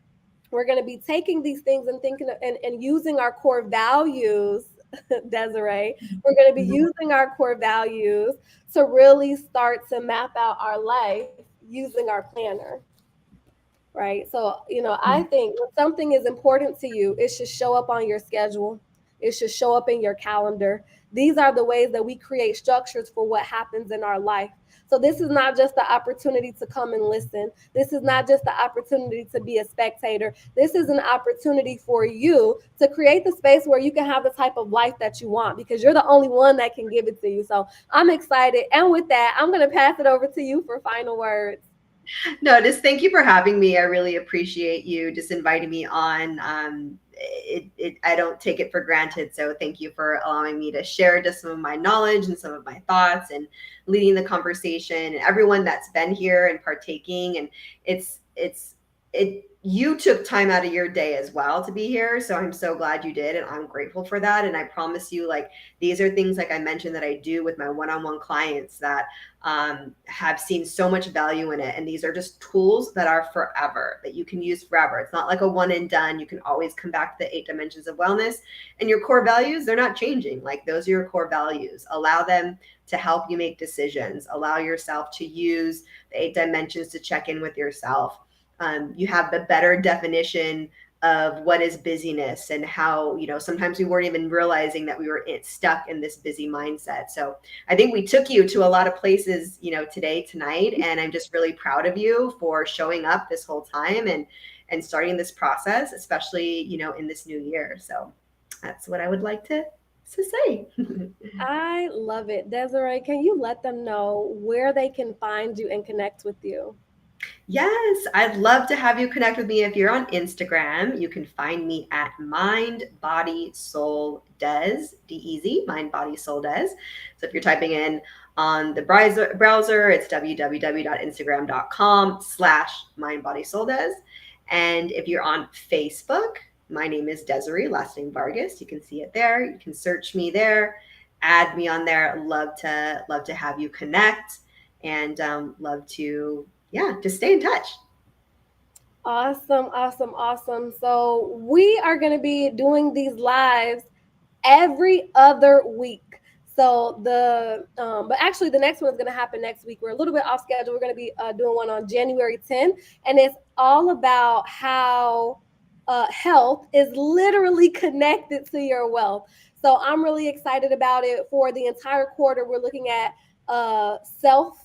we're going to be taking these things and thinking and using our core values. Desiree, we're going to be using our core values to really start to map out our life using our planner, right? So, I think when something is important to you, it should show up on your schedule, it should show up in your calendar. These are the ways that we create structures for what happens in our life. So this is not just the opportunity to come and listen. This is not just the opportunity to be a spectator. This is an opportunity for you to create the space where you can have the type of life that you want, because you're the only one that can give it to you. So I'm excited. And with that, I'm going to pass it over to you for final words. No, just thank you for having me. I really appreciate you just inviting me on. I don't take it for granted. So thank you for allowing me to share just some of my knowledge and some of my thoughts and leading the conversation, and everyone that's been here and partaking. And you took time out of your day as well to be here. So I'm so glad you did. And I'm grateful for that. And I promise you, like, these are things, like I mentioned, that I do with my one-on-one clients that have seen so much value in it. And these are just tools that are forever, that you can use forever. It's not like a one and done. You can always come back to the 8 dimensions of wellness, and your core values, they're not changing. Like, those are your core values. Allow them to help you make decisions. Allow yourself to use the 8 dimensions to check in with yourself. You have the better definition of what is busyness, and how, sometimes we weren't even realizing that we were stuck in this busy mindset. So I think we took you to a lot of places, today, tonight, and I'm just really proud of you for showing up this whole time and starting this process, especially, in this new year. So that's what I would like to say. I love it. Desiree, can you let them know where they can find you and connect with you? Yes, I'd love to have you connect with me. If you're on Instagram, you can find me at Mind Body Soul Des, DEZ, Mind Body Soul Des. So if you're typing in on the browser, it's www.instagram.com/Mind Body Soul Des. And if you're on Facebook, my name is Desiree, last name Vargas. You can see it there. You can search me there, add me on there. Love to have you connect, and love to, yeah, just stay in touch. Awesome, awesome, awesome. So we are going to be doing these lives every other week. So but actually the next one is going to happen next week. We're a little bit off schedule. We're going to be doing one on January 10th, and it's all about how health is literally connected to your wealth. So I'm really excited about it. For the entire quarter, we're looking at self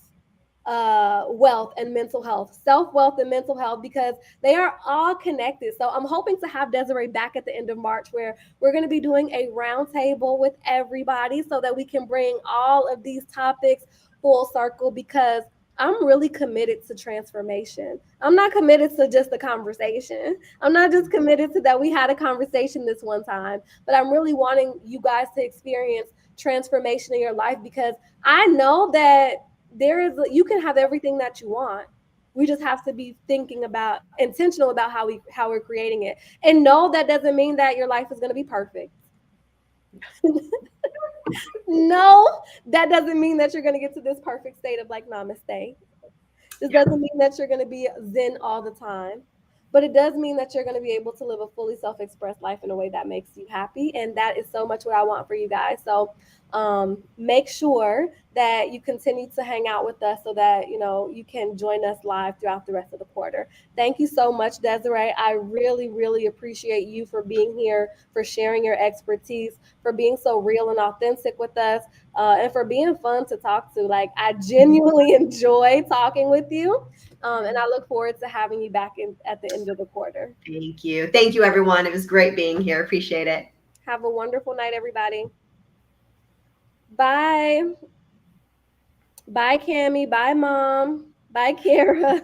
wealth and mental health, self wealth and mental health, because they are all connected. So I'm hoping to have Desiree back at the end of March, where we're going to be doing a roundtable with everybody so that we can bring all of these topics full circle, because I'm really committed to transformation. I'm not committed to just a conversation. I'm not just committed to that we had a conversation this one time, but I'm really wanting you guys to experience transformation in your life, because I know that you can have everything that you want. We just have to be thinking about, intentional about how we're creating it. And no, that doesn't mean that your life is going to be perfect. No, that doesn't mean that you're going to get to this perfect state of like namaste. This doesn't mean that you're going to be zen all the time, but it does mean that you're going to be able to live a fully self-expressed life in a way that makes you happy. And that is so much what I want for you guys. So make sure that you continue to hang out with us so that, you can join us live throughout the rest of the quarter. Thank you so much, Desiree. I really, really appreciate you for being here, for sharing your expertise, for being so real and authentic with us, and for being fun to talk to. Like, I genuinely enjoy talking with you. And I look forward to having you back at the end of the quarter. Thank you. Thank you, everyone. It was great being here. Appreciate it. Have a wonderful night, everybody. Bye. Bye, Cammie. Bye, Mom. Bye, Kara.